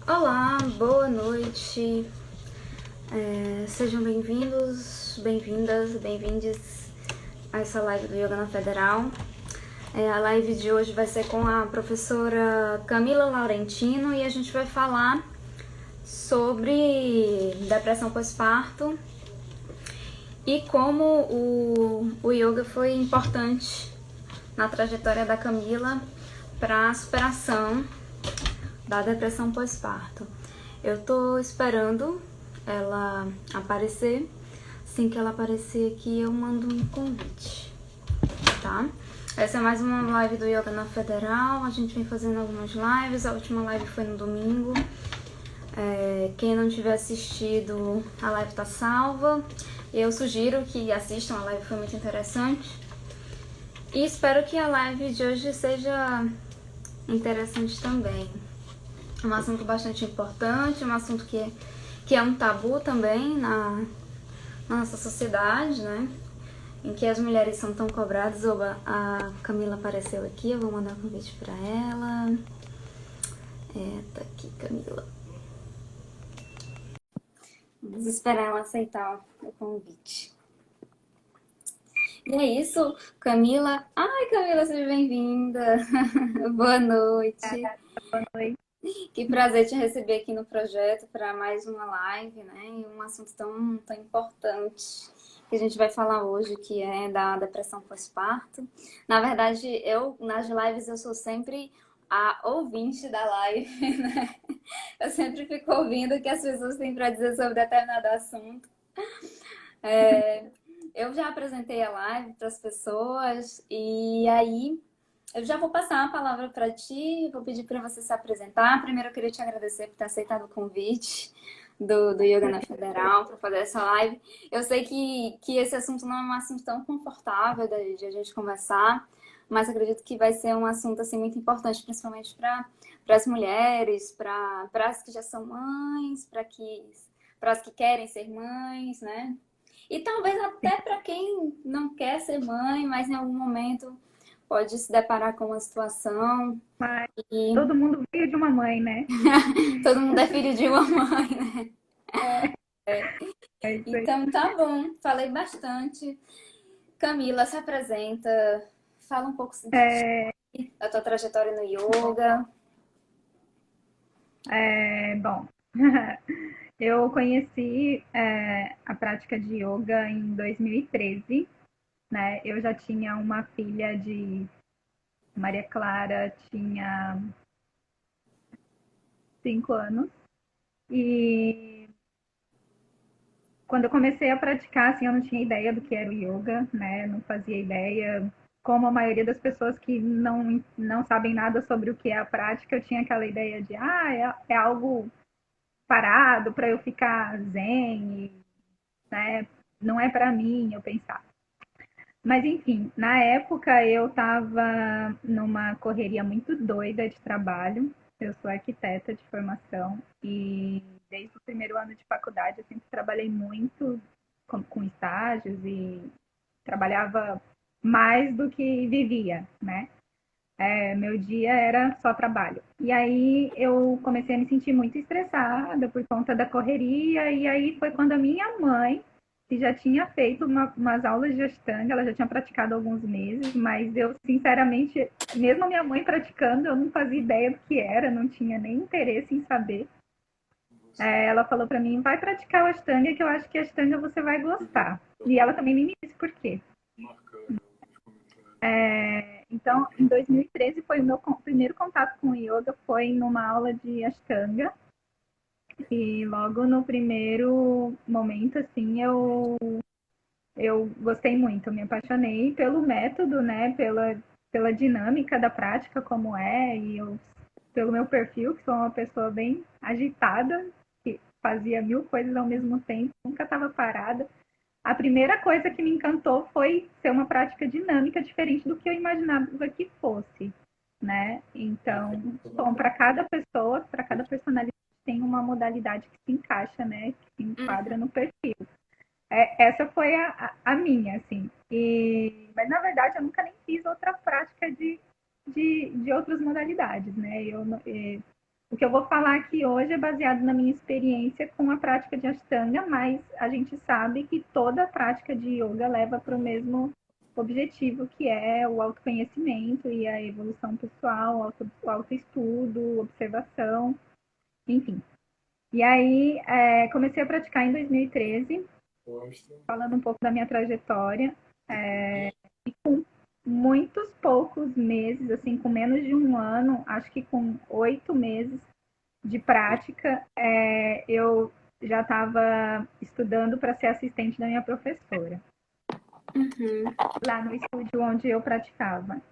Olá, boa noite. Sejam bem-vindos, bem-vindas, bem-vindes a essa live do Yoga na Federal. A live de hoje vai ser com a professora Camila Laurentino e a gente vai falar sobre depressão pós-parto e como o yoga foi importante na trajetória da Camila para a superação da depressão pós-parto. Eu tô esperando ela aparecer. Assim que ela aparecer aqui, eu mando um convite, tá? Essa é mais uma live do Yoga na Federal. A gente vem fazendo algumas lives. A última live foi no domingo. Quem não tiver assistido, a live tá salva. Eu sugiro que assistam, a live foi muito interessante. E espero que a live de hoje seja interessante também. É um assunto bastante importante, um assunto que é um tabu também na nossa sociedade, né? Em que as mulheres são tão cobradas. Oba, a Camila apareceu aqui, eu vou mandar um convite pra ela. Tá aqui, Camila. Vamos esperar ela aceitar o convite. E é isso, Camila. Ai, Camila, seja bem-vinda. Boa noite. Boa noite. Que prazer te receber aqui no projeto para mais uma live, né? E um assunto tão importante que a gente vai falar hoje, que é da depressão pós-parto. Na verdade, nas lives, eu sou sempre a ouvinte da live, né? Eu sempre fico ouvindo o que as pessoas têm para dizer sobre determinado assunto. Eu já apresentei a live para as pessoas e aí eu já vou passar a palavra para ti, vou pedir para você se apresentar. Primeiro eu queria te agradecer por ter aceitado o convite do Yoga na Federal para fazer essa live. Eu sei que esse assunto não é um assunto tão confortável de a gente conversar, mas acredito que vai ser um assunto assim, muito importante, principalmente para as mulheres, para as que já são mães, para as que querem ser mães, né? E talvez até para quem não quer ser mãe, mas em algum momento pode se deparar com uma situação Mas e todo mundo veio de uma mãe, né? todo mundo é filho de uma mãe, né? É, é isso aí. Então tá bom, falei bastante. Camila, se apresenta, fala um pouco de ti, É, da tua trajetória no yoga. bom, eu conheci a prática de yoga em 2013, né? Eu já tinha uma filha de Maria Clara, tinha 5 anos. E quando eu comecei a praticar, assim, eu não tinha ideia do que era o yoga, né? Não fazia ideia. Como a maioria das pessoas que não sabem nada sobre o que é a prática, eu tinha aquela ideia de, é algo parado para eu ficar zen, né? Não é para mim, eu pensava. Mas enfim, na época eu estava numa correria muito doida de trabalho. Eu sou arquiteta de formação e desde o primeiro ano de faculdade eu sempre trabalhei muito com estágios e trabalhava mais do que vivia, né? Meu dia era só trabalho. E aí eu comecei a me sentir muito estressada por conta da correria. E aí foi quando a minha mãe, que já tinha feito umas aulas de Ashtanga, ela já tinha praticado há alguns meses, mas eu, sinceramente, mesmo a minha mãe praticando, eu não fazia ideia do que era, não tinha nem interesse em saber. Ela falou para mim, vai praticar o Ashtanga, que eu acho que a Ashtanga você vai gostar. E ela também me disse por quê. Então, em 2013 foi o meu primeiro contato com o yoga, foi numa aula de Ashtanga. E logo no primeiro momento, assim, eu gostei muito, eu me apaixonei pelo método, né, pela dinâmica da prática, como é, pelo meu perfil, que sou uma pessoa bem agitada, que fazia mil coisas ao mesmo tempo, nunca estava parada. A primeira coisa que me encantou foi ser uma prática dinâmica diferente do que eu imaginava que fosse, né? Então, bom, para cada pessoa, para cada personalidade tem uma modalidade que se encaixa, né? Que se enquadra no perfil. Essa foi a minha, assim. Mas na verdade eu nunca nem fiz outra prática de outras modalidades, né? O que eu vou falar aqui hoje é baseado na minha experiência com a prática de Ashtanga, mas a gente sabe que toda prática de yoga leva para o mesmo objetivo, que é o autoconhecimento e a evolução pessoal, o autoestudo, observação, enfim. E aí, comecei a praticar em 2013, falando um pouco da minha trajetória, muitos poucos meses, assim, com menos de um ano, acho que com 8 meses de prática, eu já estava estudando para ser assistente da minha professora, Uhum. lá no estúdio onde eu praticava.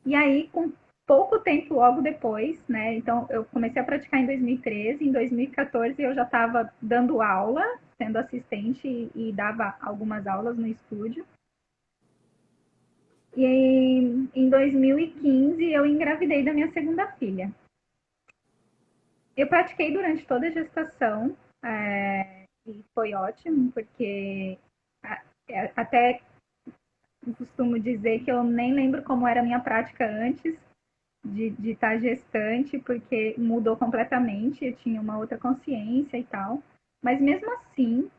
E aí, com pouco tempo logo depois, né? Então, eu comecei a praticar em 2013, em 2014 eu já estava dando aula, sendo assistente e dava algumas aulas no estúdio. E em 2015 eu engravidei da minha segunda filha. Eu pratiquei durante toda a gestação, e foi ótimo, porque até costumo dizer que eu nem lembro como era a minha prática antes de estar gestante, porque mudou completamente, eu tinha uma outra consciência e tal. Mas mesmo assim,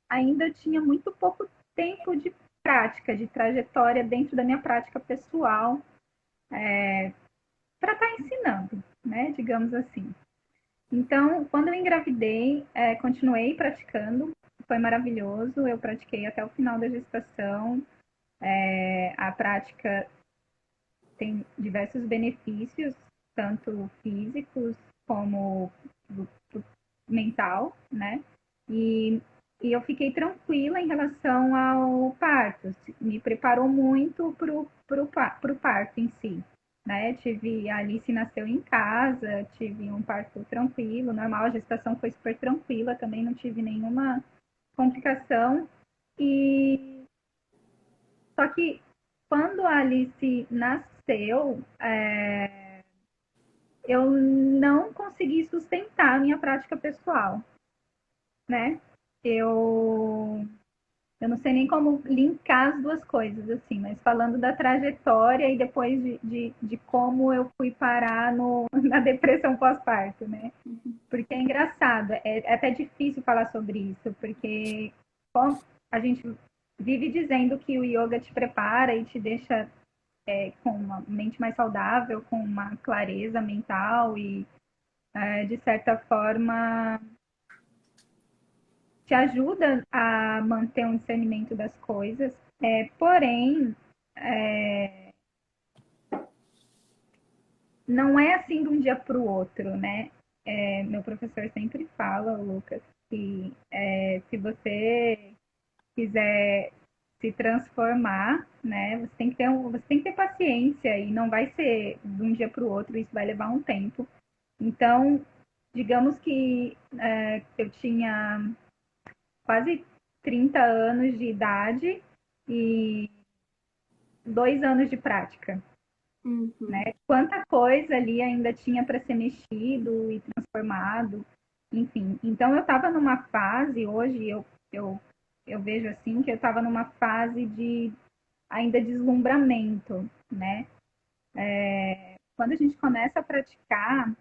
ainda tinha muito pouco tempo de prática, de trajetória dentro da minha prática pessoal, para estar ensinando, né? Digamos assim. Então, quando eu engravidei, continuei praticando, foi maravilhoso. Eu pratiquei até o final da gestação. A prática tem diversos benefícios, tanto físicos como mental, né? E, e eu fiquei tranquila em relação ao parto. Me preparou muito pro parto em si. Né? A Alice nasceu em casa, tive um parto tranquilo, normal, a gestação foi super tranquila, também não tive nenhuma complicação. E só que quando a Alice nasceu, eu não consegui sustentar a minha prática pessoal, né? Eu, eu não sei nem como linkar as duas coisas, assim, mas falando da trajetória e depois de como eu fui parar na depressão pós-parto, né? Porque é engraçado, é até difícil falar sobre isso, porque a gente vive dizendo que o yoga te prepara e te deixa com uma mente mais saudável, com uma clareza mental e, de certa forma, te ajuda a manter um discernimento das coisas. Porém, não é assim de um dia para o outro, né? Meu professor sempre fala, Lucas, que se você quiser se transformar, né? Você tem que ter paciência e não vai ser de um dia para o outro, isso vai levar um tempo. Então, digamos que eu tinha quase 30 anos de idade e 2 anos de prática, Uhum. né? Quanta coisa ali ainda tinha para ser mexido e transformado, enfim. Então eu estava numa fase, hoje eu, eu vejo assim, que eu estava numa fase de ainda deslumbramento, né? Quando a gente começa a praticar,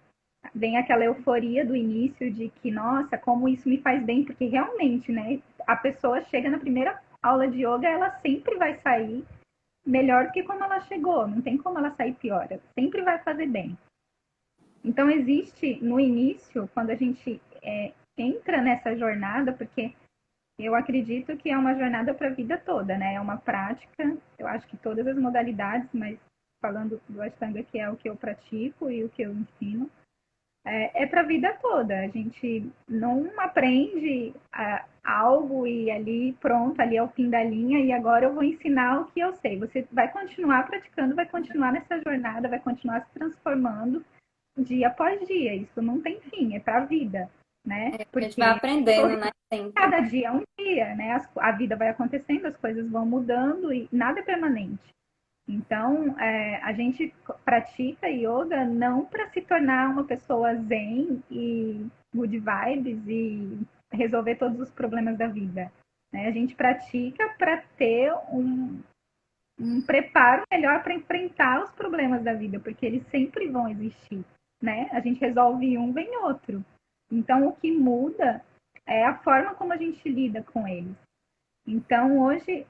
vem aquela euforia do início de que, nossa, como isso me faz bem, porque realmente, né? A pessoa chega na primeira aula de yoga, ela sempre vai sair melhor do que como ela chegou, não tem como ela sair pior, ela sempre vai fazer bem. Então, existe no início, quando a gente entra nessa jornada, porque eu acredito que é uma jornada para a vida toda, né? É uma prática, eu acho que todas as modalidades, mas falando do Ashtanga, que é o que eu pratico e o que eu ensino, para a vida toda. A gente não aprende algo e ali, pronto, ali é o fim da linha e agora eu vou ensinar o que eu sei. Você vai continuar praticando, vai continuar nessa jornada, vai continuar se transformando dia após dia. Isso não tem fim, é para a vida, né? A gente vai Porque aprendendo, né? Sempre. cada dia é um dia, né? A vida vai acontecendo, as coisas vão mudando e nada é permanente. Então, a gente pratica yoga não para se tornar uma pessoa zen e good vibes e resolver todos os problemas da vida. Né? A gente pratica para ter um preparo melhor para enfrentar os problemas da vida, porque eles sempre vão existir, né? A gente resolve um, vem outro. Então, o que muda é a forma como a gente lida com eles. Então, hoje,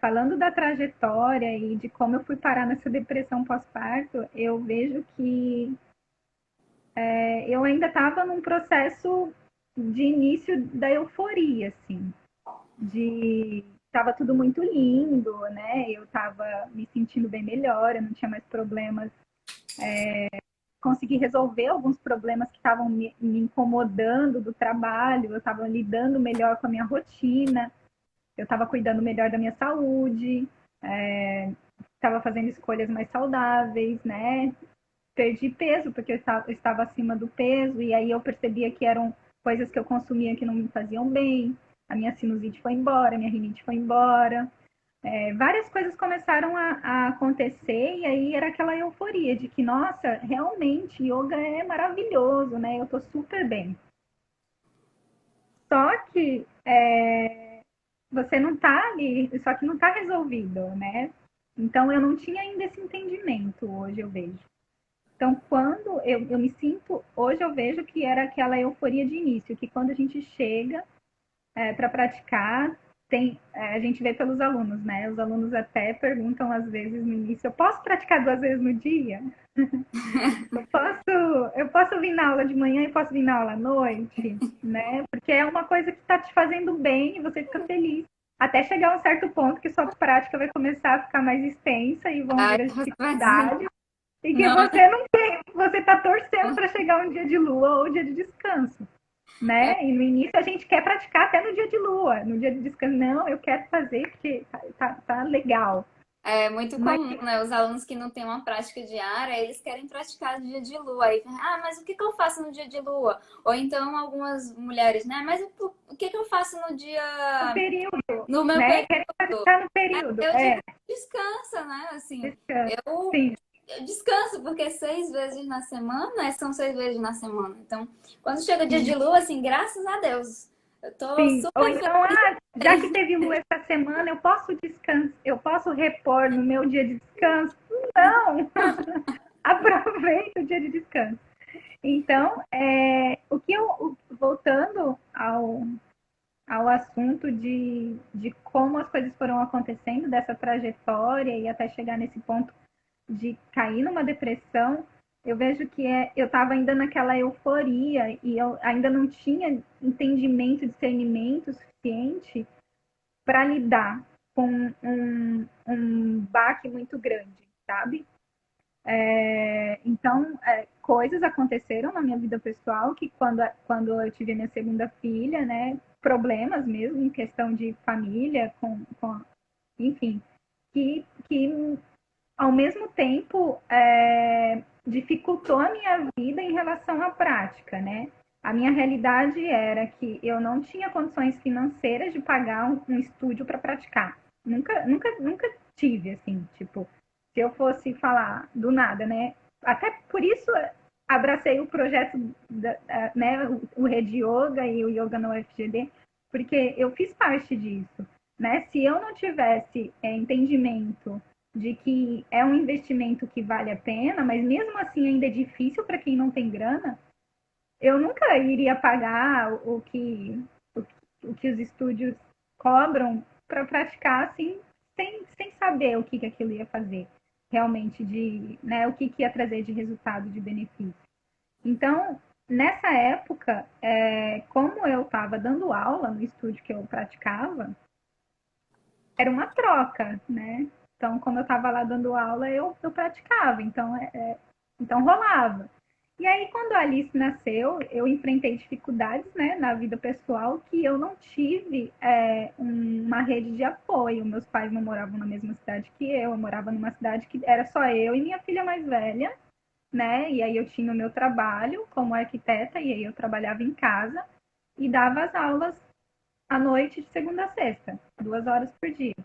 falando da trajetória e de como eu fui parar nessa depressão pós-parto, eu vejo que eu ainda estava num processo de início da euforia, assim, de estava tudo muito lindo, né? Eu estava me sentindo bem melhor, eu não tinha mais problemas, consegui resolver alguns problemas que estavam me incomodando do trabalho, eu estava lidando melhor com a minha rotina, eu estava cuidando melhor da minha saúde, estava fazendo escolhas mais saudáveis, né? Perdi peso porque eu estava acima do peso e aí eu percebia que eram coisas que eu consumia que não me faziam bem. A minha sinusite foi embora, a minha rinite foi embora. Várias coisas começaram a acontecer e aí era aquela euforia de que, nossa, realmente yoga é maravilhoso, né? Eu tô super bem. Só que você não tá ali, só que não tá resolvido, né? Então eu não tinha ainda esse entendimento, hoje eu vejo. Então, quando eu me sinto, hoje eu vejo que era aquela euforia de início, que quando a gente chega para praticar, a gente vê pelos alunos, né? Os alunos até perguntam às vezes no início, eu posso praticar 2 vezes no dia? Eu posso vir na aula de manhã e posso vir na aula à noite, né? Porque é uma coisa que está te fazendo bem e você fica feliz. Até chegar a um certo ponto que sua prática vai começar a ficar mais extensa e vão Ai, vir as você vai dizer, dificuldades. E que não, você não tem, você está torcendo para chegar um dia de lua ou dia de descanso, é, né? E no início a gente quer praticar até no dia de lua, no dia de descanso, não, eu quero fazer porque tá legal. é muito Mas comum, né? Os alunos que não têm uma prática diária, eles querem praticar no dia de lua. Aí, mas o que que eu faço no dia de lua? Ou então algumas mulheres, né? Mas o que que eu faço no no dia, período, no meu né? período? Querem praticar no período, Eu digo, descansa, né? Assim, descanso, eu, sim, eu descanso, porque 6 vezes na semana são 6 vezes na semana. Então, quando chega o dia de lua, assim, graças a Deus, eu tô sim. Ou super então, já que feliz. teve lua essa semana, eu posso repor no meu dia de descanso? Não! Aproveita o dia de descanso. Então, voltando ao assunto de como as coisas foram acontecendo, dessa trajetória e até chegar nesse ponto de cair numa depressão, eu vejo que eu estava ainda naquela euforia e eu ainda não tinha entendimento, discernimento suficiente para lidar com um baque muito grande, sabe? Então, coisas aconteceram na minha vida pessoal que quando eu tive a minha segunda filha, né, problemas mesmo em questão de família, enfim, que ao mesmo tempo dificultou a minha vida em relação à prática, né? A minha realidade era que eu não tinha condições financeiras de pagar um estúdio para praticar. Nunca tive, assim, tipo, se eu fosse falar do nada, né? Até por isso abracei o projeto, né, o Rede Yoga e o Yoga no UFGD, porque eu fiz parte disso, né? Se eu não tivesse entendimento de que é um investimento que vale a pena, mas mesmo assim ainda é difícil para quem não tem grana, eu nunca iria pagar o que os estúdios cobram para praticar assim, sem saber o que aquilo ia fazer realmente né, o que ia trazer de resultado, de benefício. Então, nessa época, como eu estava dando aula no estúdio que eu praticava, era uma troca, né? Então, como eu estava lá dando aula, eu praticava, então rolava. E aí, quando a Alice nasceu, eu enfrentei dificuldades, né, na vida pessoal que eu não tive uma rede de apoio. Meus pais não moravam na mesma cidade que eu morava numa cidade que era só eu e minha filha mais velha, né? E aí eu tinha o meu trabalho como arquiteta, e aí eu trabalhava em casa e dava as aulas à noite de segunda a sexta, 2 horas por dia.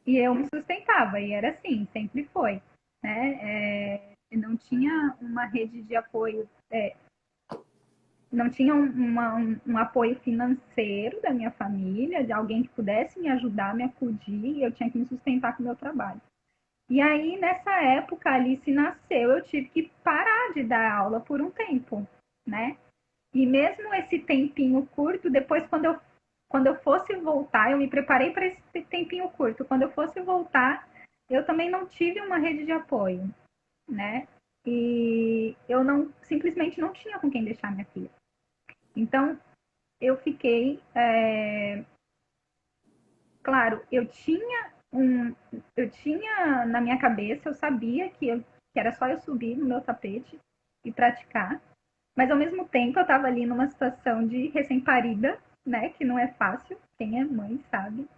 E eu me sustentava, e era assim, sempre foi. Né? Não tinha uma rede de apoio não tinha um apoio financeiro da minha família, de alguém que pudesse me ajudar, me acudir, e eu tinha que me sustentar com o meu trabalho. E aí, nessa época, a Alice nasceu, eu tive que parar de dar aula por um tempo, né? E mesmo esse tempinho curto, depois, quando eu fosse voltar, eu me preparei para esse tempinho curto. Quando eu fosse voltar, eu também não tive uma rede de apoio, né? E eu não simplesmente não tinha com quem deixar minha filha. Então, eu fiquei, claro, eu tinha na minha cabeça, eu sabia que era só eu subir no meu tapete e praticar, mas ao mesmo tempo eu estava ali numa situação de recém-parida, né, que não é fácil, quem é mãe sabe,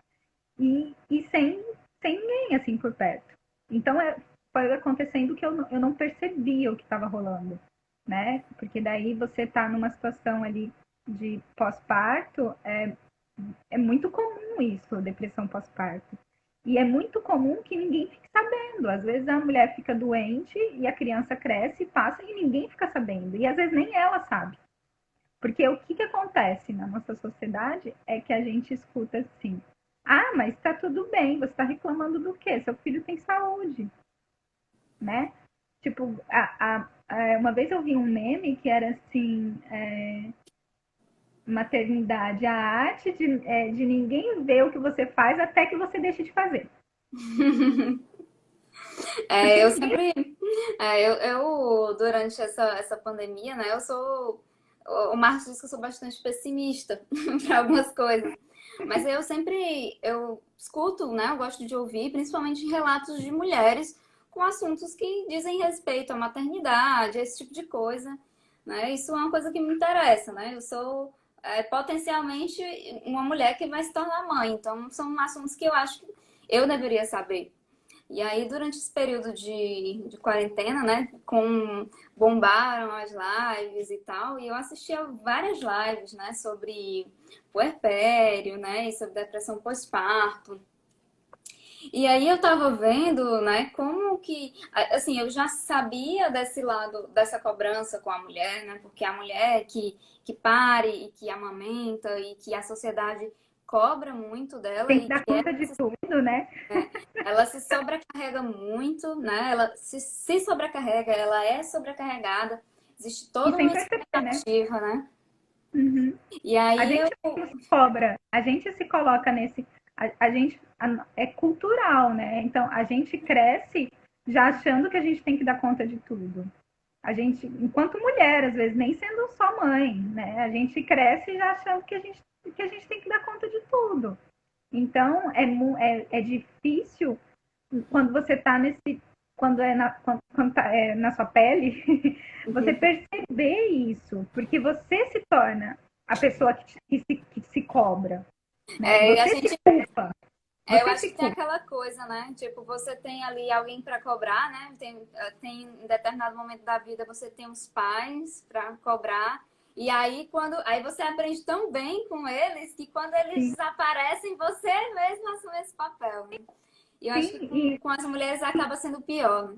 e sem ninguém assim por perto. Então foi acontecendo que eu não percebia o que estava rolando, né? Porque daí você está numa situação ali de pós-parto, é muito comum isso, depressão pós-parto. E é muito comum que ninguém fique sabendo. Às vezes a mulher fica doente e a criança cresce, passa e ninguém fica sabendo. E às vezes nem ela sabe. Porque o que acontece na nossa sociedade é que a gente escuta assim: ah, mas tá tudo bem, você está reclamando do quê? Seu filho tem saúde, né? Tipo, uma vez eu vi um meme que era assim: maternidade, a arte de ninguém ver o que você faz até que você deixe de fazer. Porque Eu ninguém. sempre, durante essa pandemia, né, eu sou, o Marcos diz que eu sou bastante pessimista para algumas coisas, mas eu escuto, né, eu gosto de ouvir, principalmente relatos de mulheres com assuntos que dizem respeito à maternidade, esse tipo de coisa, né, isso é uma coisa que me interessa, né, eu sou potencialmente uma mulher que vai se tornar mãe, então são assuntos que eu acho que eu deveria saber. E aí, durante esse período de quarentena, né, bombaram as lives e tal, e eu assistia várias lives, né, sobre puerpério, né, e sobre depressão pós-parto. E aí eu tava vendo, né, como que, assim, eu já sabia desse lado, dessa cobrança com a mulher, né, porque a mulher que pare e que amamenta e que a sociedade cobra muito dela Tem que e dar que conta de tudo, né? ela se sobrecarrega muito, né? Ela se sobrecarrega, ela é sobrecarregada. Existe E toda sem uma perceber, né? expectativa, né? Uhum. E A aí eu. gente mesmo se cobra, a gente se coloca nesse. A gente é cultural, né? Então a gente cresce já achando que a gente tem que dar conta de tudo. A gente, enquanto mulher, às vezes, nem sendo só mãe, né? A gente cresce já achando que a gente tem que dar conta de tudo. Então é difícil quando você está nesse. Quando tá, na sua pele, você Uhum. perceber isso, porque você se torna a pessoa que se cobra, né? É, a Você se gente, culpa, eu você acho se que tem culpa. aquela coisa, né? Tipo, você tem ali alguém para cobrar, né? Tem em determinado momento da vida você tem os pais para cobrar. E aí aí você aprende tão bem com eles que quando eles Sim, desaparecem, você mesmo assume esse papel, né? E eu acho que sim, com as mulheres acaba sendo pior, né?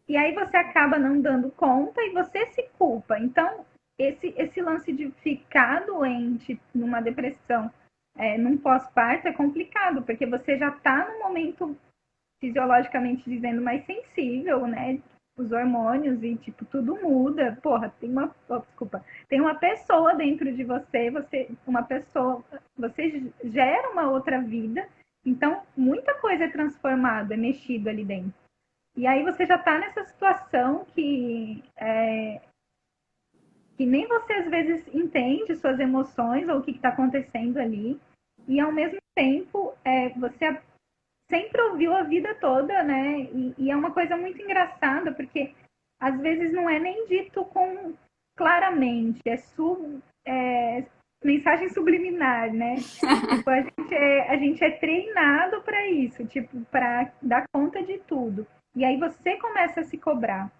e aí você acaba não dando conta e você se culpa. Então, esse lance de ficar doente numa depressão, num pós-parto, é complicado, porque você já está num momento fisiologicamente dizendo mais sensível, né? Os hormônios e, tipo, tudo muda. Porra, desculpa, tem uma pessoa dentro de uma pessoa, você gera uma outra vida, então muita coisa é transformada, é mexido ali dentro. E aí você já está nessa situação que nem você às vezes entende suas emoções ou o que está acontecendo ali. E ao mesmo tempo, você sempre ouviu a vida toda, né? E é uma coisa muito engraçada, porque às vezes não é nem dito com claramente, é mensagem subliminar, né? Tipo, a gente é treinado para isso, tipo, para dar conta de tudo. E aí você começa a se cobrar.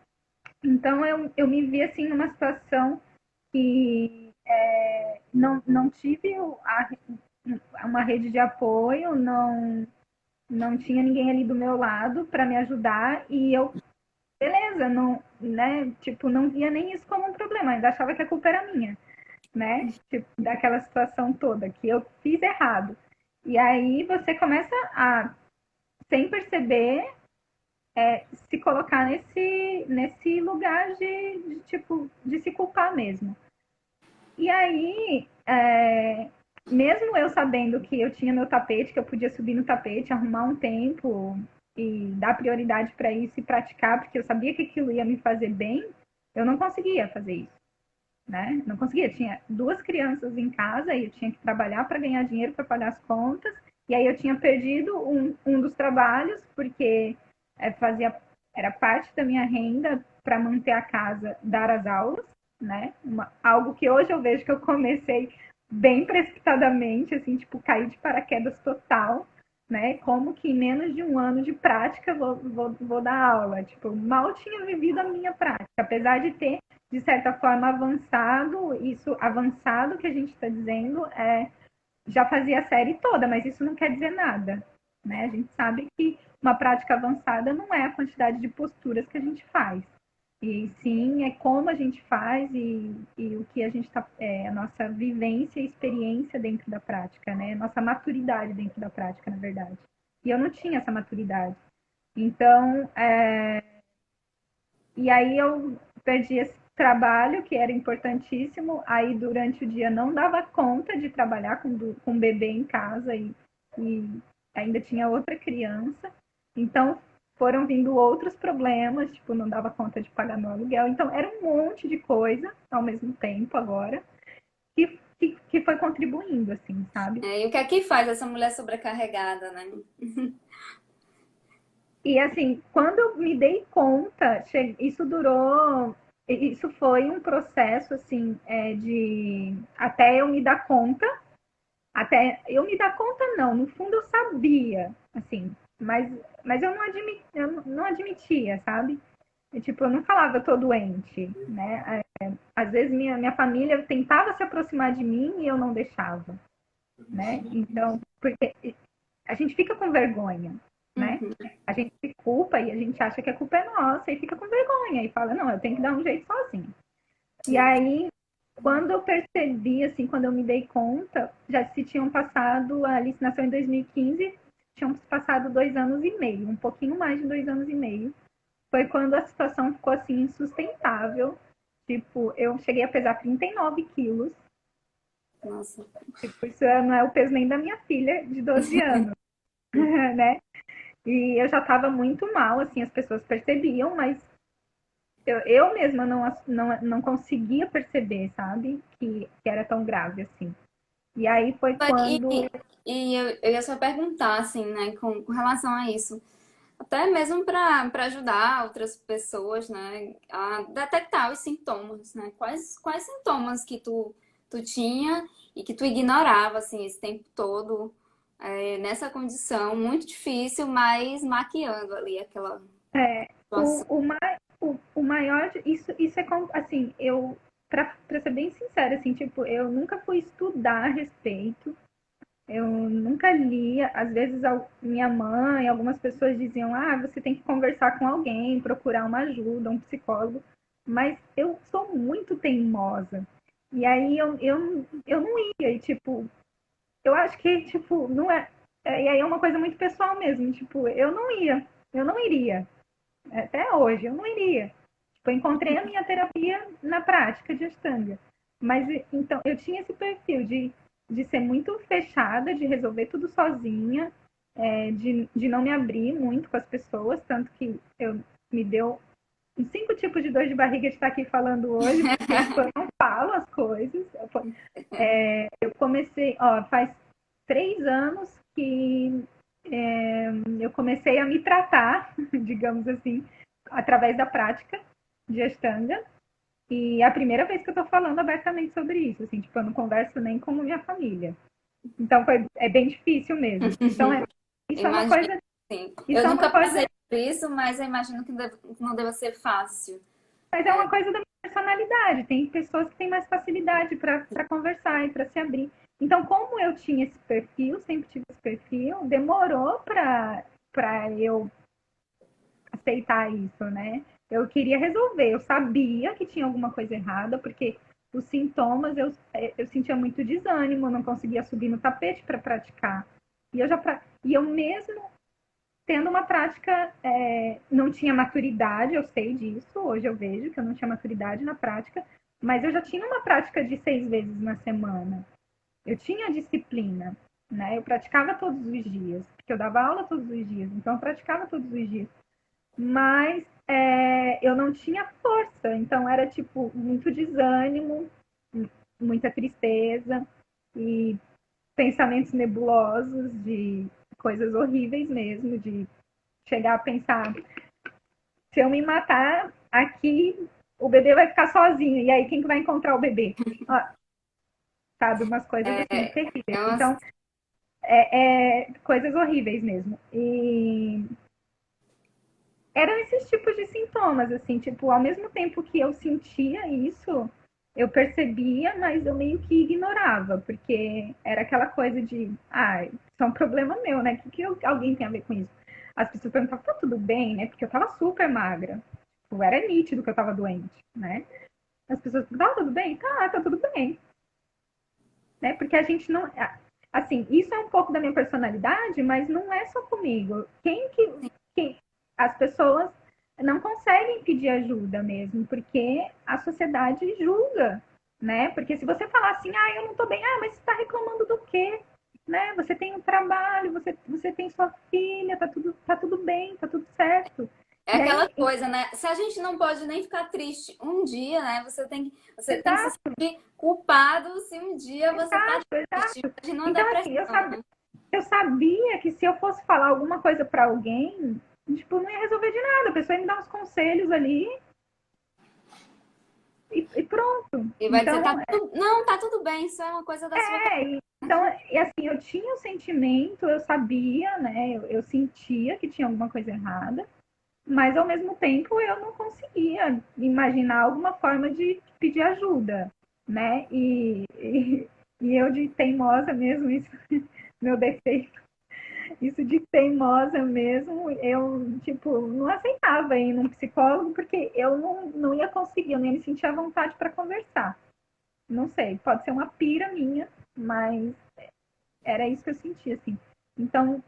Então eu me vi assim numa situação que não tive uma rede de apoio, não tinha ninguém ali do meu lado para me ajudar e eu, beleza, não, né, tipo, não via nem isso como um problema, ainda achava que a culpa era minha. né? Tipo, daquela situação toda, que eu fiz errado. E aí você começa a, sem perceber, se colocar nesse lugar tipo, de se culpar mesmo. E aí, mesmo eu sabendo que eu tinha meu tapete, que eu podia subir no tapete, arrumar um tempo e dar prioridade para isso e praticar, porque eu sabia que aquilo ia me fazer bem, eu não conseguia fazer isso, né? Não conseguia. Eu tinha duas crianças em casa e eu tinha que trabalhar para ganhar dinheiro para pagar as contas. E aí eu tinha perdido um dos trabalhos, porque fazia, era parte da minha renda para manter a casa, dar as aulas, né? Algo que hoje eu vejo que eu comecei bem precipitadamente, assim, tipo, cair de paraquedas total, né? Como que em menos de um ano de prática vou dar aula. Tipo, mal tinha vivido a minha prática, apesar de ter, de certa forma, avançado, isso avançado que a gente está dizendo, já fazia a série toda, mas isso não quer dizer nada, né? A gente sabe que uma prática avançada não é a quantidade de posturas que a gente faz, e sim é como a gente faz e o que a gente está, a nossa vivência e experiência dentro da prática, né? Nossa maturidade dentro da prática, na verdade. E eu não tinha essa maturidade. Então, e aí eu perdi esse trabalho que era importantíssimo. Aí durante o dia não dava conta de trabalhar com um bebê em casa e ainda tinha outra criança. Então foram vindo outros problemas, tipo, não dava conta de pagar meu aluguel. Então era um monte de coisa ao mesmo tempo agora que foi contribuindo, assim, sabe? E o que é que faz essa mulher sobrecarregada, né? E assim, quando eu me dei conta, isso durou. Isso foi um processo assim, de até eu me dar conta, até eu me dar conta não, no fundo eu sabia, assim, mas eu não admitia, sabe? Tipo, eu não falava eu tô doente, né? Às vezes minha família tentava se aproximar de mim e eu não deixava, né? Então, porque a gente fica com vergonha, né? Uhum. A gente se culpa e a gente acha que a culpa é nossa e fica com vergonha e fala, não, eu tenho que dar um jeito sozinho. E aí, quando eu percebi, assim, quando eu me dei conta, já se tinham passado, a Alice nasceu em 2015, tinham se passado 2 anos e meio, um pouquinho mais de 2 anos e meio. Foi quando a situação ficou, assim, insustentável. Tipo, eu cheguei a pesar 39 quilos. Nossa. Tipo, isso não é o peso nem da minha filha de 12 anos, né? E eu já estava muito mal, assim, as pessoas percebiam, mas eu mesma não conseguia perceber, sabe? Que era tão grave assim. E aí foi E, quando. e eu ia só perguntar, assim, né, com relação a isso. Até mesmo para ajudar outras pessoas, né, a detectar os sintomas, né? Quais sintomas que tu tinha e que tu ignorava, assim, esse tempo todo, nessa condição muito difícil, mas maquiando ali aquela É, situação. o maior. Isso é como. Assim, eu. Pra ser bem sincera, assim, tipo, eu nunca fui estudar a respeito. Eu nunca li. Às vezes, minha mãe, algumas pessoas diziam: ah, você tem que conversar com alguém, procurar uma ajuda, um psicólogo. Mas eu sou muito teimosa. E aí eu não ia. E, tipo, eu acho que, tipo, não é. E aí é uma coisa muito pessoal mesmo. Tipo, eu não ia. Eu não iria. Até hoje, eu não iria. Tipo, eu encontrei a minha terapia na prática de Ashtanga. Mas, então, eu tinha esse perfil de ser muito fechada, de resolver tudo sozinha, de não me abrir muito com as pessoas, tanto que eu me deu uns 5 tipos de dor de barriga de estar aqui falando hoje, porque eu não falo as coisas. Eu comecei, ó, faz 3 anos que eu comecei a me tratar, digamos assim, através da prática de Ashtanga. E é a primeira vez que eu tô falando abertamente sobre isso, assim, tipo, eu não converso nem com minha família. Então é bem difícil mesmo. Então isso é uma Imagino, coisa, sim. isso Eu é uma nunca coisa, passei por isso, mas eu imagino que não deva ser fácil. mas é uma coisa da minha personalidade. Tem pessoas que têm mais facilidade para conversar e para se abrir. Então, como eu tinha esse perfil, sempre tive esse perfil, demorou para eu aceitar isso, né? Eu queria resolver. Eu sabia que tinha alguma coisa errada, porque os sintomas, eu sentia muito desânimo, não conseguia subir no tapete para praticar. E eu mesmo tendo uma prática, não tinha maturidade, eu sei disso, hoje eu vejo que eu não tinha maturidade na prática, mas eu já tinha uma prática de 6 vezes na semana. Eu tinha disciplina, né? Eu praticava todos os dias, porque eu dava aula todos os dias, então eu praticava todos os dias. Mas eu não tinha força, então era tipo muito desânimo, muita tristeza e pensamentos nebulosos de coisas horríveis mesmo, de chegar a pensar, se eu me matar aqui, o bebê vai ficar sozinho, e aí quem que vai encontrar o bebê? Ah, sabe, umas coisas assim É, terríveis. é uma... Então, coisas horríveis mesmo. E eram esses tipos de sintomas, assim, tipo, ao mesmo tempo que eu sentia isso, eu percebia, mas eu meio que ignorava, porque era aquela coisa de, isso é um problema meu, né? O que alguém tem a ver com isso? As pessoas perguntavam, tá tudo bem, né? Porque eu tava super magra. Tipo, era nítido que eu tava doente, né? As pessoas perguntavam, tá tudo bem? Tá tudo bem. Né? Porque a gente não. Assim, isso é um pouco da minha personalidade, mas não é só comigo. As pessoas não conseguem pedir ajuda mesmo, porque a sociedade julga, né? Porque se você falar assim, eu não tô bem, mas você está reclamando do quê? Né? Você tem um trabalho, você tem sua filha, tá tudo bem, tá tudo certo. É E aquela aí, coisa, né? Se a gente não pode nem ficar triste um dia, né? Você tem que se exato, sentir culpado se um dia você tá exato, triste. exato. Imagina uma Então, assim, depressão. eu sabia que se eu fosse falar alguma coisa para alguém, tipo, não ia resolver de nada. A pessoa ia me dar uns conselhos ali e pronto. E vai dizer, Então, não, tá tudo bem, isso é uma coisa da sua cabeça. e assim, eu tinha o sentimento, eu sabia, né? Eu sentia que tinha alguma coisa errada, mas ao mesmo tempo eu não conseguia imaginar alguma forma de pedir ajuda, né? E eu de teimosa mesmo, isso, meu defeito. Isso de teimosa mesmo, eu, tipo, não aceitava ir num psicólogo porque eu não ia conseguir, eu não ia me sentir à vontade para conversar. Não sei, pode ser uma pira minha, mas era isso que eu sentia, assim. Então,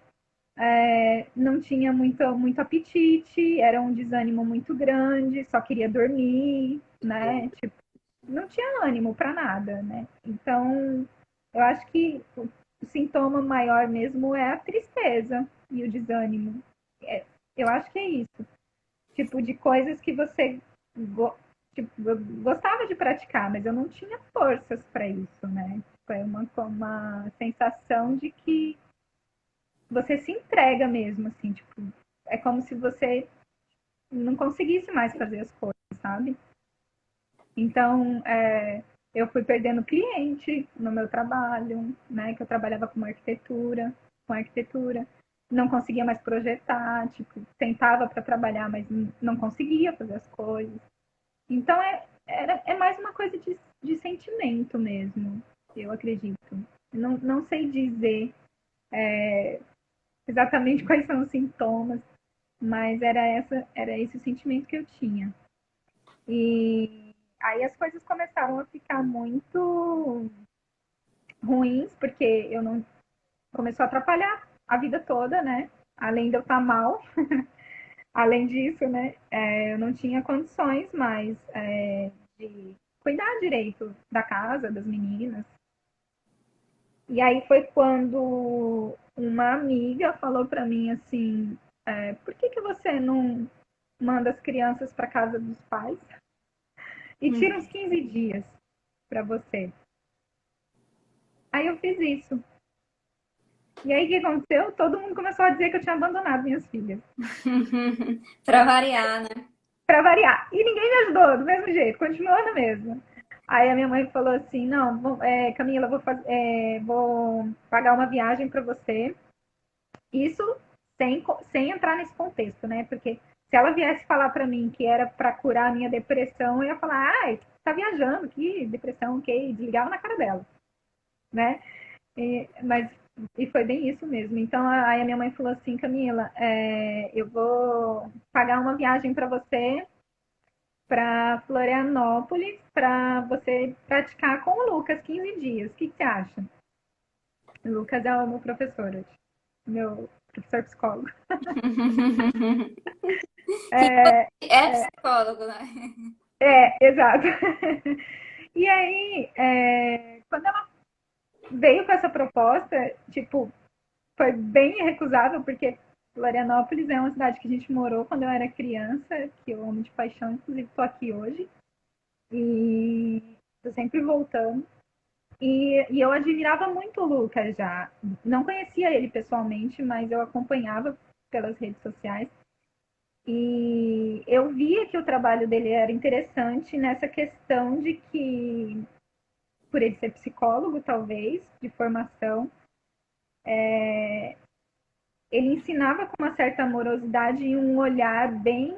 não tinha muito apetite, era um desânimo muito grande, só queria dormir, né? Tipo, não tinha ânimo para nada, né? Então, eu acho que o sintoma maior mesmo é a tristeza e o desânimo. Eu acho que é isso. Tipo, de coisas que você tipo, eu gostava de praticar, mas eu não tinha forças para isso, né? Foi uma sensação de que você se entrega mesmo, assim, tipo, é como se você não conseguisse mais fazer as coisas, sabe? Então, eu fui perdendo cliente no meu trabalho, né? Que eu trabalhava com arquitetura. Não conseguia mais projetar, tipo, tentava para trabalhar, mas não conseguia fazer as coisas. Então, é mais uma coisa de sentimento mesmo, eu acredito. Não sei dizer exatamente quais são os sintomas, mas era esse o sentimento que eu tinha. E aí as coisas começaram a ficar muito ruins, porque eu não começou a atrapalhar a vida toda, né? Além de eu estar mal, além disso, né? Eu não tinha condições mais de cuidar direito da casa, das meninas. E aí foi quando uma amiga falou para mim assim, por que você não manda as crianças para casa dos pais e tira uns 15 dias para você? Aí eu fiz isso. E aí o que aconteceu? Todo mundo começou a dizer que eu tinha abandonado minhas filhas. Pra variar, né? Pra variar. E ninguém me ajudou, do mesmo jeito, continuou na mesma. Aí a minha mãe falou assim, não, Camila, vou pagar uma viagem para você. Isso sem entrar nesse contexto, né? Porque se ela viesse falar para mim que era para curar a minha depressão, eu ia falar, tá viajando, que depressão, ok, desligava na cara dela, né? Mas foi bem isso mesmo. Então aí a minha mãe falou assim, Camila, eu vou pagar uma viagem para você para para Florianópolis para você praticar com o Lucas 15 dias. O que você acha? O Lucas é o meu professor hoje, meu professor psicólogo. Que É, é psicólogo, né? exato. E aí, quando ela veio com essa proposta, tipo, foi bem irrecusável, porque Florianópolis é uma cidade que a gente morou quando eu era criança, que eu amo de paixão, inclusive estou aqui hoje. E tô sempre voltando. E eu admirava muito o Lucas já. Não conhecia ele pessoalmente, mas eu acompanhava pelas redes sociais. E eu via que o trabalho dele era interessante nessa questão de que, por ele ser psicólogo, talvez, de formação, ele ensinava com uma certa amorosidade e um olhar bem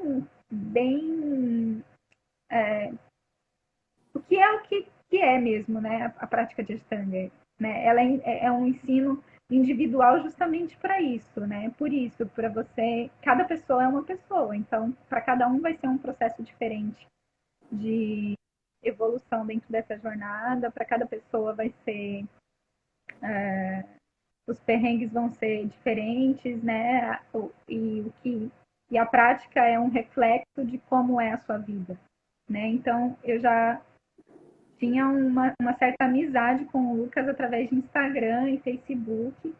o que é mesmo, né, a prática de Ashtanga, né? Ela é um ensino individual justamente para isso, né? Por isso, para você, cada pessoa é uma pessoa, então para cada um vai ser um processo diferente de evolução dentro dessa jornada, para cada pessoa vai ser os perrengues vão ser diferentes, né? E a prática é um reflexo de como é a sua vida, né? Então eu já tinha uma certa amizade com o Lucas através de Instagram e Facebook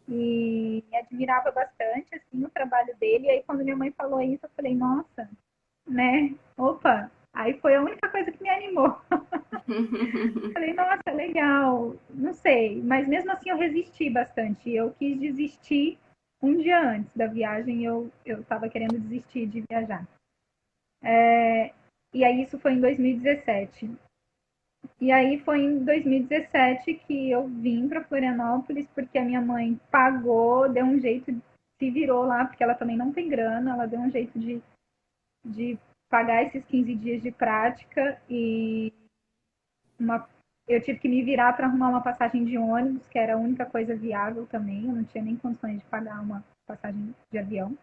e admirava bastante assim o trabalho dele. E aí quando minha mãe falou isso, eu falei, nossa, né? Opa! Aí foi a única coisa que me animou. Falei, nossa, legal, não sei, mas mesmo assim eu resisti bastante. Eu quis desistir um dia antes da viagem, eu estava querendo desistir de viajar. E aí isso foi em 2017. E aí foi em 2017 que eu vim para Florianópolis porque a minha mãe pagou, deu um jeito, se virou lá, porque ela também não tem grana, ela deu um jeito de pagar esses 15 dias de prática e uma, eu tive que me virar para arrumar uma passagem de ônibus, que era a única coisa viável também, eu não tinha nem condições de pagar uma passagem de avião.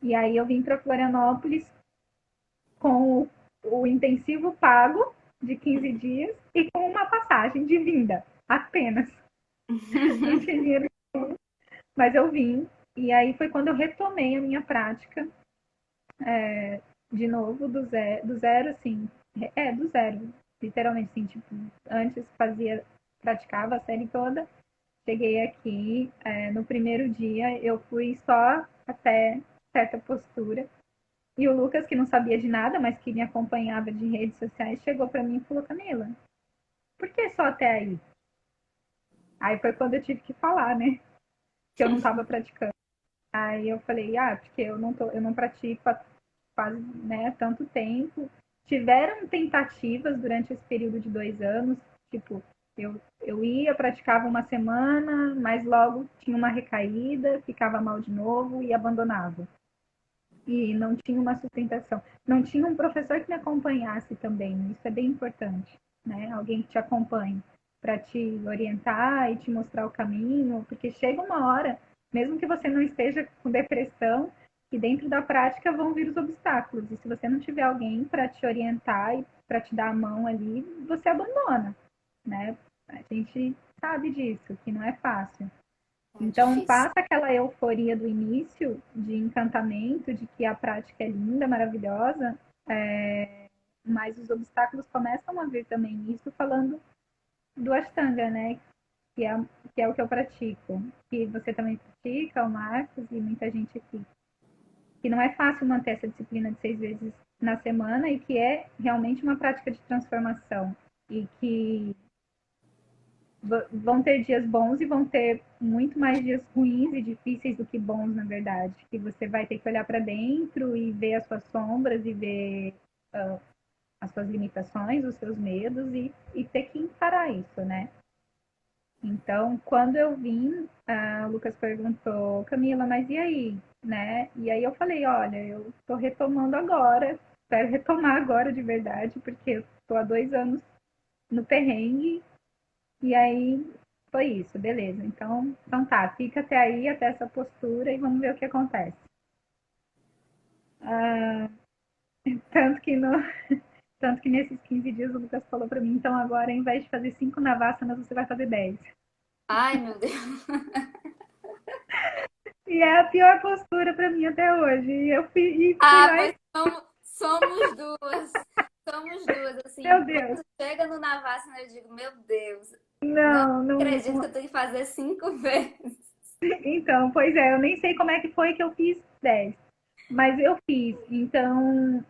E aí eu vim para Florianópolis com o intensivo pago de 15 dias e com uma passagem de vinda, apenas. Não tinha dinheiro, mas eu vim. E aí foi quando eu retomei a minha prática, de novo, do zero, assim, do zero, literalmente, assim, tipo, antes praticava a série toda, cheguei aqui, no primeiro dia eu fui só até certa postura, e o Lucas, que não sabia de nada, mas que me acompanhava de redes sociais, chegou para mim e falou, Camila, por que só até aí? Aí foi quando eu tive que falar, né? Que eu não estava praticando. Aí eu falei, porque eu não pratico há quase, né, tanto tempo. Tiveram tentativas durante esse período de 2 anos, tipo, eu ia, praticava uma semana, mas logo tinha uma recaída, ficava mal de novo e abandonava. E não tinha uma sustentação. Não tinha um professor que me acompanhasse também, isso é bem importante, né? Alguém que te acompanhe para te orientar e te mostrar o caminho, porque chega uma hora, mesmo que você não esteja com depressão, que dentro da prática vão vir os obstáculos. E se você não tiver alguém para te orientar e para te dar a mão ali, você abandona, né? A gente sabe disso, que não é fácil. É Então, difícil. passa aquela euforia do início, de encantamento, de que a prática é linda, maravilhosa, mas os obstáculos começam a vir também. Isso falando do Ashtanga, né? Que é, que é o que eu pratico. Que você também pratica, o Marcos e muita gente aqui. Que não é fácil manter essa disciplina de 6 vezes na semana e que é realmente uma prática de transformação. E que vão ter dias bons e vão ter muito mais dias ruins e difíceis do que bons, na verdade. Que você vai ter que olhar para dentro e ver as suas sombras e ver as suas limitações, os seus medos e ter que encarar isso, né? Então, quando eu vim, o Lucas perguntou, Camila, mas e aí? Né? E aí eu falei, olha, eu estou retomando agora, espero retomar agora de verdade, porque eu estou há 2 anos no perrengue. E aí foi isso, beleza. Então tá, fica até aí, até essa postura e vamos ver o que acontece. Tanto que, no, tanto que nesses 15 dias o Lucas falou pra mim, então agora, ao invés de fazer 5 Navassanas, você vai fazer 10. Ai, meu Deus. E é a pior postura pra mim até hoje. E fui Ah, lá pois e, somos duas. Somos duas, assim. meu Deus, Quando chega no Navassana, eu digo, meu Deus, não não, acredito que não. eu tenho que fazer 5 vezes. Então, pois é, eu nem sei como é que foi que eu fiz 10, mas eu fiz. Então,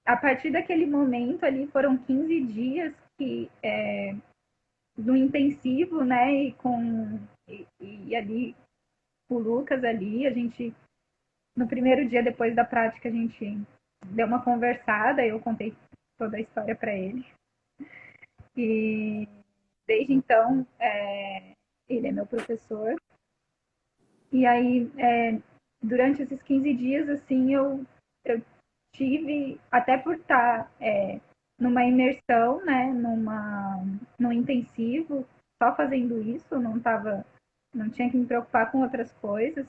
a partir daquele momento ali, foram 15 dias que, no intensivo, né, e ali, o Lucas ali, a gente, no primeiro dia depois da prática, a gente deu uma conversada, eu contei toda a história para ele. E desde então, ele é meu professor. E aí, durante esses 15 dias, assim, eu tive, até por estar numa imersão, né, num intensivo, só fazendo isso, não tinha que me preocupar com outras coisas.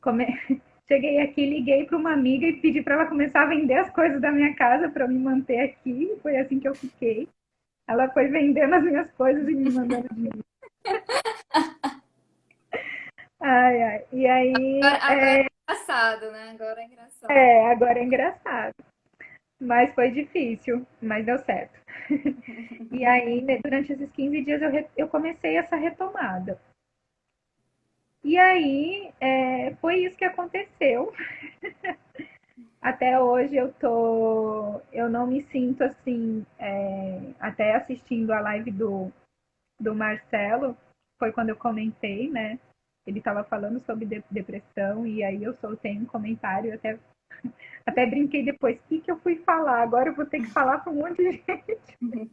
Come... Cheguei aqui, liguei para uma amiga e pedi para ela começar a vender as coisas da minha casa para me manter aqui. Foi assim que eu fiquei. Ela foi vendendo as minhas coisas e me mandando dinheiro. Ai, ai. E aí, Agora é engraçado, né? Agora é engraçado. agora é engraçado. Mas foi difícil, mas deu certo. E aí, né, durante esses 15 dias, eu comecei essa retomada. E aí, foi isso que aconteceu. Até hoje eu não me sinto assim, até assistindo a live do Marcelo, foi quando eu comentei, né? Ele estava falando sobre depressão e aí eu soltei um comentário, até brinquei depois, o que eu fui falar? Agora eu vou ter que falar para um monte de gente.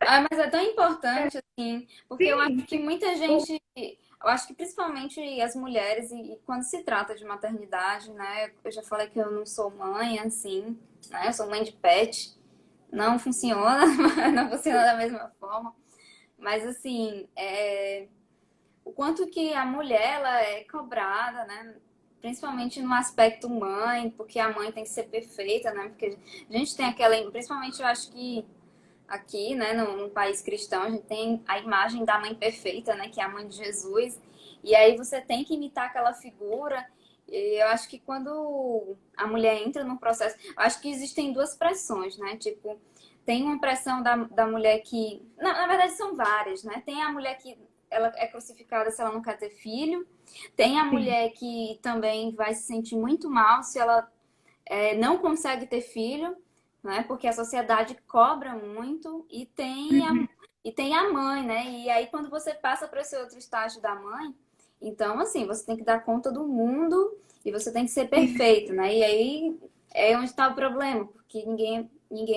Ah, mas é tão importante, assim, porque eu acho Sim, que muita gente, eu acho que principalmente as mulheres, e quando se trata de maternidade, né? Eu já falei que eu não sou mãe, assim, né? Eu sou mãe de pet. Não funciona, não funciona da mesma forma. Mas, assim, o quanto que a mulher, ela é cobrada, né? Principalmente no aspecto mãe, porque a mãe tem que ser perfeita, né? Porque a gente tem aquela, principalmente eu acho que aqui, né, no país cristão, a gente tem a imagem da mãe perfeita, né, que é a mãe de Jesus. E aí você tem que imitar aquela figura. E eu acho que quando a mulher entra no processo, eu acho que existem duas pressões, né? Tipo, tem uma pressão da mulher que, na verdade são várias, né? Tem a mulher que ela é crucificada se ela não quer ter filho. Tem a sim. mulher que também vai se sentir muito mal se ela não consegue ter filho, né? Porque a sociedade cobra muito e tem a mãe, né? E aí quando você passa para esse outro estágio da mãe, então assim, você tem que dar conta do mundo e você tem que ser perfeito, né? E aí é onde está o problema, porque ninguém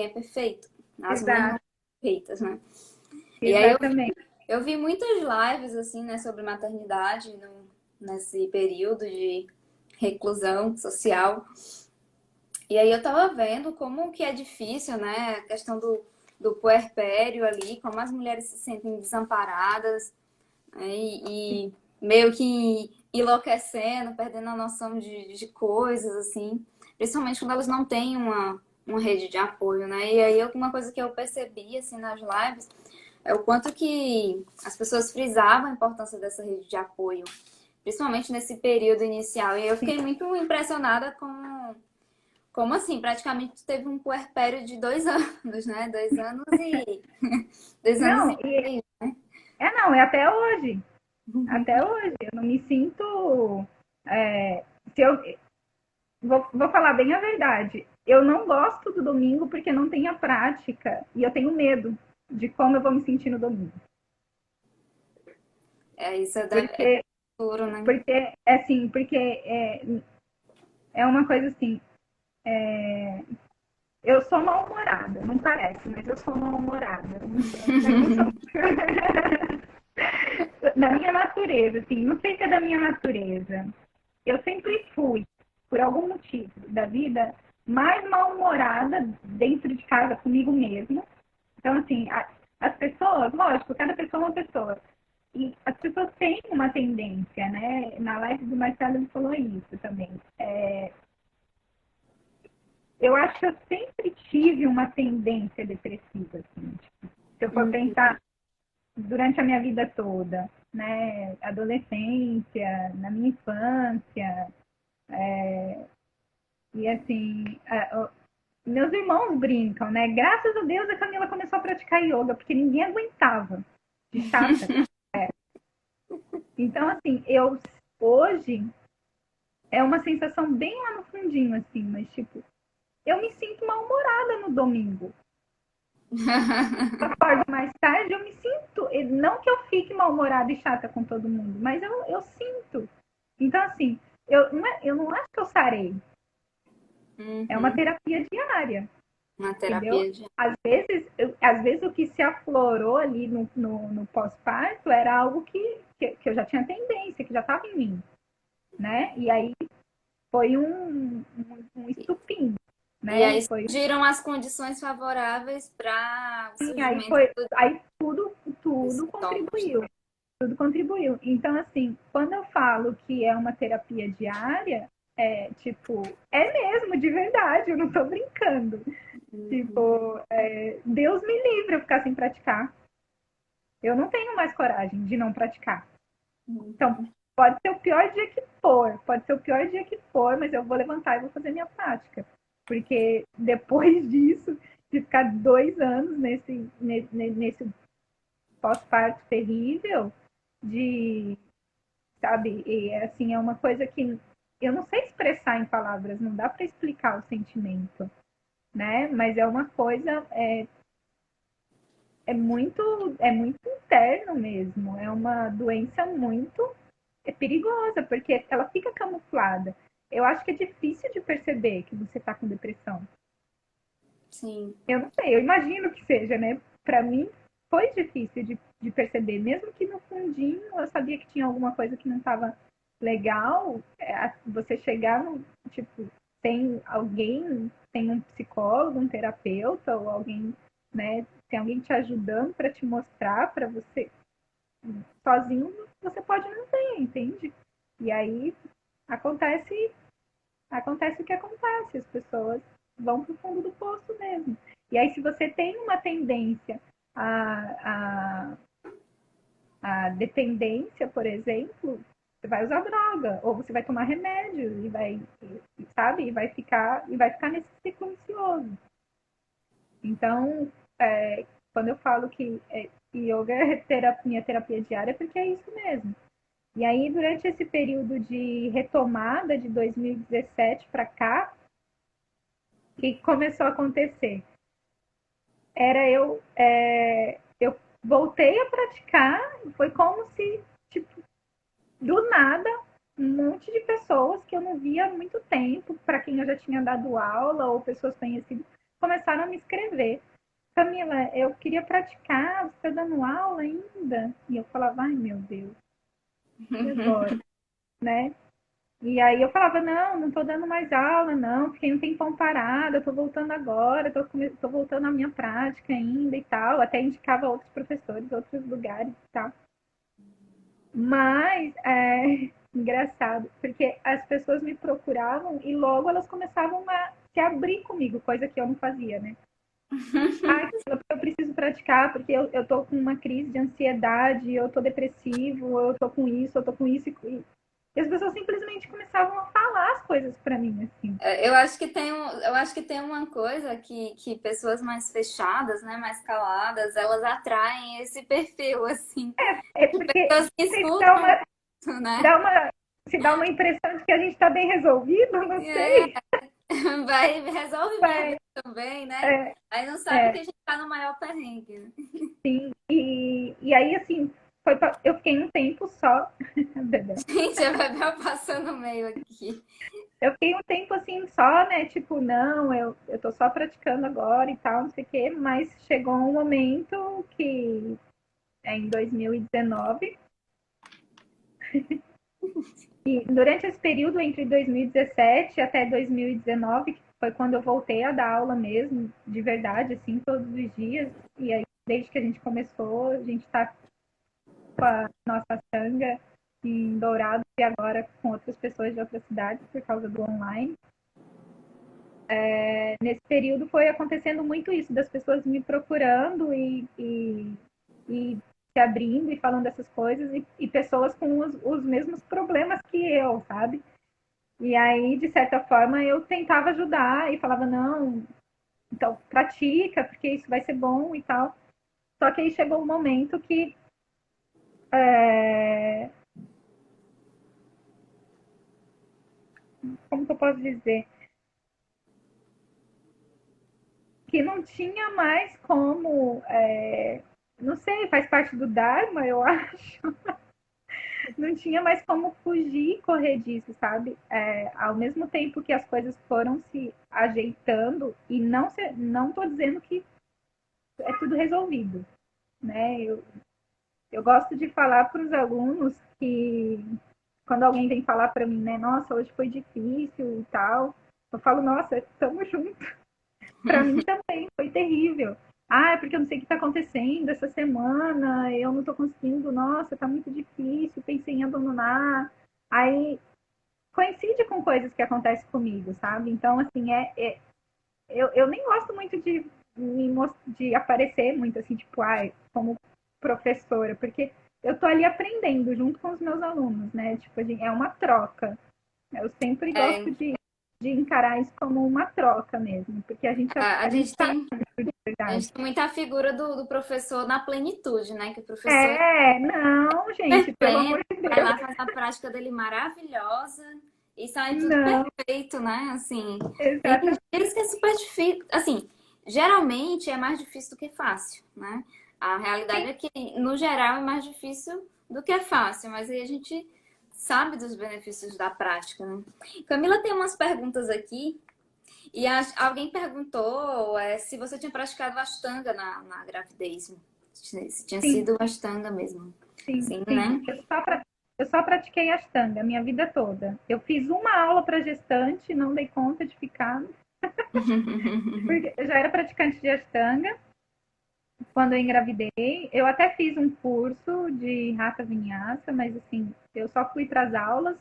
é perfeito. As mães não Exato, são perfeitas, né? E aí exatamente. eu vi muitas lives assim, né, sobre maternidade nesse período de reclusão social. E aí eu tava vendo como que é difícil, né? A questão do puerpério ali, como as mulheres se sentem desamparadas, né? E meio que enlouquecendo, perdendo a noção de coisas, assim. Principalmente quando elas não têm uma rede de apoio, né? E aí uma coisa que eu percebi, assim, nas lives, é o quanto que as pessoas frisavam a importância dessa rede de apoio. Principalmente nesse período inicial. E aí eu fiquei muito impressionada com como assim? Praticamente teve um puerpério de 2 anos, né? 2 anos e. 2 anos Não, e meio. não, é até hoje. Até hoje. Eu não me sinto. é, se eu vou falar bem a verdade. Eu não gosto do domingo porque não tem a prática. E eu tenho medo de como eu vou me sentir no domingo. Isso é Porque, duro, né? porque é uma coisa assim. Eu sou mal-humorada, não parece, mas eu sou mal-humorada. Eu sou da minha natureza, assim, não sei se é da minha natureza. Eu sempre fui, por algum motivo da vida, mais mal-humorada dentro de casa comigo mesma. Então, assim, as pessoas, lógico, cada pessoa é uma pessoa. E as pessoas têm uma tendência, né? Na live do Marcelo ele falou isso também. eu acho que eu sempre tive uma tendência depressiva, assim. Tipo, se eu for pensar durante a minha vida toda, né? Adolescência, na minha infância, e assim, meus irmãos brincam, né? Graças a Deus a Camila começou a praticar yoga, porque ninguém aguentava de chata. Então, assim, eu hoje é uma sensação bem lá no fundinho, assim, mas tipo, eu me sinto mal-humorada no domingo. Eu acordo mais tarde, eu me sinto. Não que eu fique mal-humorada e chata com todo mundo, mas eu sinto. Então, assim, eu não acho que eu sarei. É uma terapia diária, Uma entendeu? terapia de. Às vezes o que se aflorou ali no pós-parto era algo que eu já tinha tendência, que já estava em mim, né? E aí foi um estupim, E né? aí Foi, surgiram as condições favoráveis para o aí surgimento foi, aí tudo dos sintomas. contribuiu. Tudo contribuiu. Então, assim, quando eu falo que é uma terapia diária, tipo, é mesmo, de verdade, eu não tô brincando. Tipo, Deus me livre eu ficar sem praticar. Eu não tenho mais coragem de não praticar. Então, pode ser o pior dia que for, pode ser o pior dia que for, mas eu vou levantar e vou fazer minha prática. Porque depois disso, de ficar 2 anos nesse pós-parto terrível, de, sabe, e assim, é uma coisa que eu não sei expressar em palavras, não dá para explicar o sentimento, né? Mas é uma coisa, é muito interno mesmo, é uma doença muito perigosa, porque ela fica camuflada. Eu acho que é difícil de perceber que você está com depressão. Sim. Eu não sei, eu imagino que seja, né? Para mim foi difícil de perceber, mesmo que no fundinho eu sabia que tinha alguma coisa que não estava legal. Você chegar no, tipo, tem alguém, tem um psicólogo, um terapeuta ou alguém, né? Tem alguém te ajudando para te mostrar, para você sozinho você pode não ter, entende? E aí acontece acontece o que acontece, as pessoas vão para o fundo do poço mesmo. E aí, se você tem uma tendência à, à dependência, por exemplo, você vai usar droga, ou você vai tomar remédio e vai, sabe, e vai ficar nesse ciclo vicioso. Então, quando eu falo que yoga é minha terapia diária, é porque é isso mesmo. E aí, durante esse período de retomada de 2017 para cá, o que começou a acontecer? Eu voltei a praticar, foi como se, tipo, do nada, um monte de pessoas que eu não via há muito tempo, para quem eu já tinha dado aula, ou pessoas conhecidas, começaram a me escrever. Camila, eu queria praticar, você está dando aula ainda? E eu falava, ai meu Deus, e agora? Né? E aí eu falava, não tô dando mais aula, não, fiquei um tempão parada, tô voltando agora, tô voltando à minha prática ainda e tal. Até indicava outros professores, outros lugares e tal. Mas é engraçado, porque as pessoas me procuravam e logo elas começavam a se abrir comigo, coisa que eu não fazia, né? Ah, eu preciso praticar porque eu tô com uma crise de ansiedade, eu tô depressivo, eu tô com isso, eu tô com isso. E as pessoas simplesmente começavam a falar as coisas para mim, assim. Eu acho que tem uma coisa que pessoas mais fechadas, né, mais caladas, elas atraem esse perfil, assim. É De porque pessoas que se dá escutam uma, isso, né? dá uma, se dá uma impressão de que a gente está bem resolvido, não É, sei. resolve minha Mas, vida também, né? é, Aí não sabe que é, a gente tá no maior perrengue, né? sim. E aí, assim, eu fiquei um tempo só. Bebê. Gente, a Bebel passou no meio aqui. Eu fiquei um tempo assim só, né? Tipo, não, eu tô só praticando agora e tal, não sei o quê. Mas chegou um momento que, em 2019, e durante esse período entre 2017 até 2019, que foi quando eu voltei a dar aula mesmo, de verdade, assim, todos os dias. E aí, desde que a gente começou, a gente está com a nossa sanga em Dourados e agora com outras pessoas de outras cidades por causa do online. nesse período foi acontecendo muito isso, das pessoas me procurando e se abrindo e falando dessas coisas, e pessoas com os mesmos problemas que eu, sabe? E aí, de certa forma, eu tentava ajudar e falava, não, então pratica, porque isso vai ser bom e tal. Só que aí chegou um momento que como que eu posso dizer? Que não tinha mais como, não sei, faz parte do Dharma, eu acho, não tinha mais como fugir e correr disso, sabe? Ao mesmo tempo que as coisas foram se ajeitando, e não tô dizendo que é tudo resolvido, né? Eu gosto de falar para os alunos que quando alguém vem falar para mim, né, nossa, hoje foi difícil e tal, eu falo, nossa, estamos juntos. Para mim também foi terrível. Ah, é porque eu não sei o que está acontecendo essa semana, eu não estou conseguindo, nossa, está muito difícil, pensei em abandonar. Aí coincide com coisas que acontecem comigo, sabe? Então, assim, eu nem gosto muito de aparecer muito, assim, tipo, ai, como professora, porque eu tô ali aprendendo junto com os meus alunos, né? Tipo, é uma troca. Eu sempre É, gosto de encarar isso como uma troca mesmo, porque a a gente gente tá tem, de a verdade. gente tem muita figura do professor na plenitude, né? Que o professor é Não, gente, super pelo pleno, amor de vai Deus, lá, faz a prática dele maravilhosa e sai tudo não, perfeito, né? Assim, tem exatamente. dias que é super difícil. Assim, geralmente é mais difícil do que fácil, né? A realidade é que, no geral, é mais difícil do que fácil, mas aí a gente sabe dos benefícios da prática, né? Camila tem umas perguntas aqui. E alguém perguntou se você tinha praticado Ashtanga na gravidez. Se tinha Sim, sido Ashtanga mesmo. sim, Sim, sim. né? Eu só pratiquei Ashtanga a minha vida toda. Eu fiz uma aula para gestante, não dei conta de ficar, porque eu já era praticante de Ashtanga quando eu engravidei. Eu até fiz um curso de Hatha Vinyasa, mas assim, eu só fui para as aulas,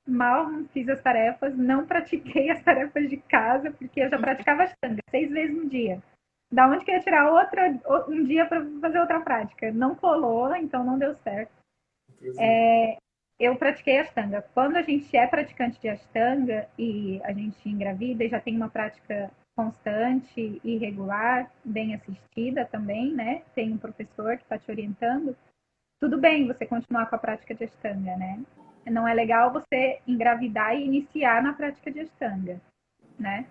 mal fiz as tarefas, não pratiquei as tarefas de casa, porque eu já praticava Ashtanga 6 vezes no dia. Da onde que eu ia tirar um dia para fazer outra prática? Não colou, então não deu certo. Eu pratiquei Ashtanga. Quando a gente é praticante de Ashtanga e a gente engravida e já tem uma prática constante e regular, bem assistida também, né? Tem um professor que está te orientando. Tudo bem você continuar com a prática de Ashtanga, né? Não é legal você engravidar e iniciar na prática de Ashtanga, né?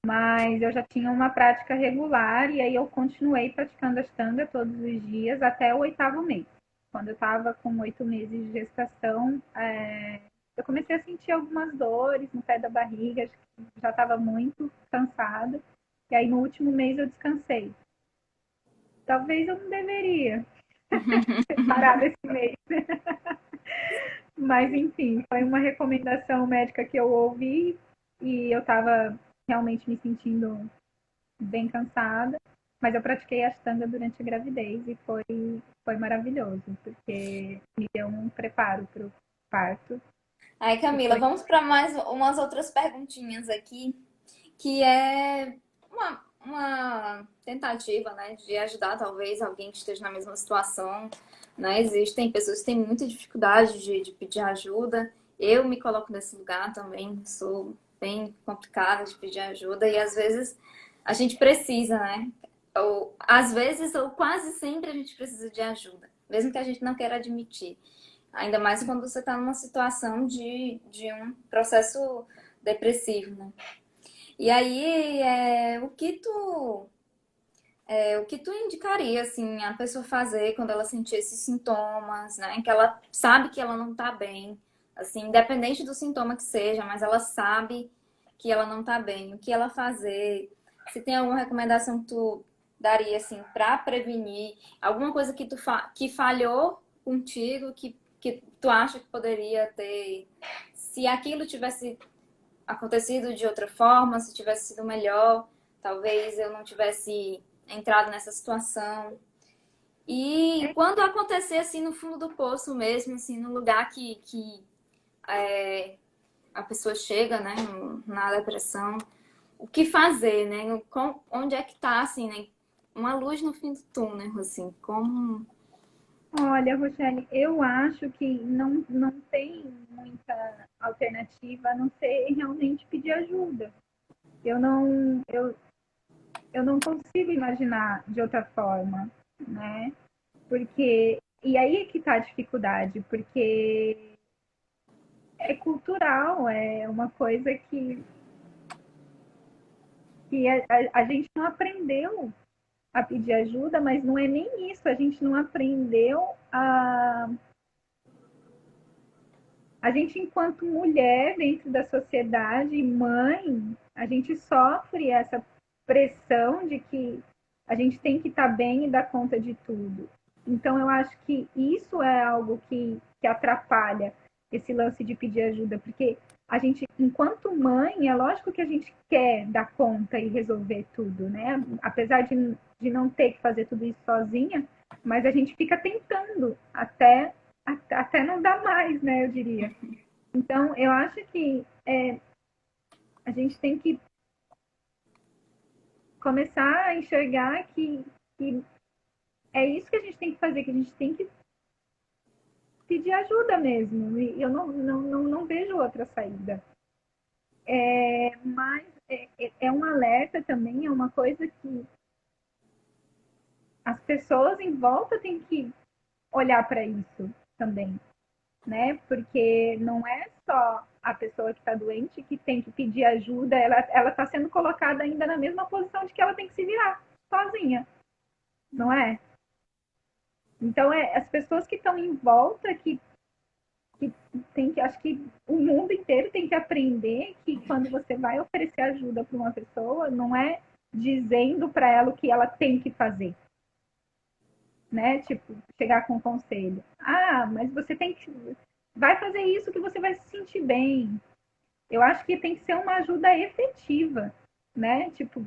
Mas eu já tinha uma prática regular e aí eu continuei praticando Ashtanga todos os dias até o 8º mês. Quando eu estava com 8 meses de gestação, eu comecei a sentir algumas dores no pé da barriga, acho que já estava muito cansada. E aí no último mês eu descansei. Talvez eu não deveria ter parado esse mês. Mas enfim, foi uma recomendação médica que eu ouvi e eu estava realmente me sentindo bem cansada, mas eu pratiquei Ashtanga durante a gravidez e foi maravilhoso, porque me deu um preparo para o parto Aí, e Camila, foi. vamos para mais umas outras perguntinhas aqui, que é uma tentativa, né, de ajudar talvez alguém que esteja na mesma situação, né? Existem pessoas que têm muita dificuldade de pedir ajuda. Eu me coloco nesse lugar também, sou bem complicada de pedir ajuda e às vezes a gente precisa, né? Ou às vezes, ou quase sempre, a gente precisa de ajuda, mesmo que a gente não queira admitir. Ainda mais quando você está numa situação de um processo depressivo, né? E aí, o que tu indicaria, assim, a pessoa fazer quando ela sentir esses sintomas, né? Que ela sabe que ela não tá bem, assim, independente do sintoma que seja, mas ela sabe que ela não tá bem. O que ela fazer? Se tem alguma recomendação que tu daria, assim, pra prevenir? Alguma coisa que que falhou contigo, que tu acha que poderia ter... Se aquilo tivesse acontecido de outra forma, se tivesse sido melhor, talvez eu não tivesse entrado nessa situação. E quando acontecer assim no fundo do poço mesmo, assim, no lugar que a pessoa chega, né, na depressão, o que fazer, né? Onde é que tá, assim, né? Uma luz no fim do túnel, assim, como... Olha, Rochelle, eu acho que não tem muita alternativa a não ser realmente pedir ajuda. Eu não, eu, eu não consigo imaginar de outra forma, né? Porque, e aí é que está a dificuldade, porque é cultural, é uma coisa que a gente não aprendeu a pedir ajuda, mas não é nem isso, a gente não aprendeu a gente, enquanto mulher dentro da sociedade, mãe, a gente sofre essa pressão de que a gente tem que estar bem e dar conta de tudo. Então, eu acho que isso é algo que atrapalha esse lance de pedir ajuda, porque a gente, enquanto mãe, é lógico que a gente quer dar conta e resolver tudo, né? Apesar de não ter que fazer tudo isso sozinha, mas a gente fica tentando até não dar mais, né? Eu diria. Então, eu acho que a gente tem que começar a enxergar que é isso que a gente tem que fazer, que a gente tem que pedir ajuda mesmo. E eu não vejo outra saída. Mas é um alerta também, é uma coisa que as pessoas em volta têm que olhar para isso também, né? Porque não é só a pessoa que está doente que tem que pedir ajuda, ela está sendo colocada ainda na mesma posição de que ela tem que se virar sozinha, não é? Então, as pessoas que estão em volta que tem que, acho que o mundo inteiro tem que aprender que quando você vai oferecer ajuda para uma pessoa, não é dizendo para ela o que ela tem que fazer, né? Tipo, chegar com um conselho. Ah, mas você tem que vai fazer isso que você vai se sentir bem. Eu acho que tem que ser uma ajuda efetiva, né? Tipo,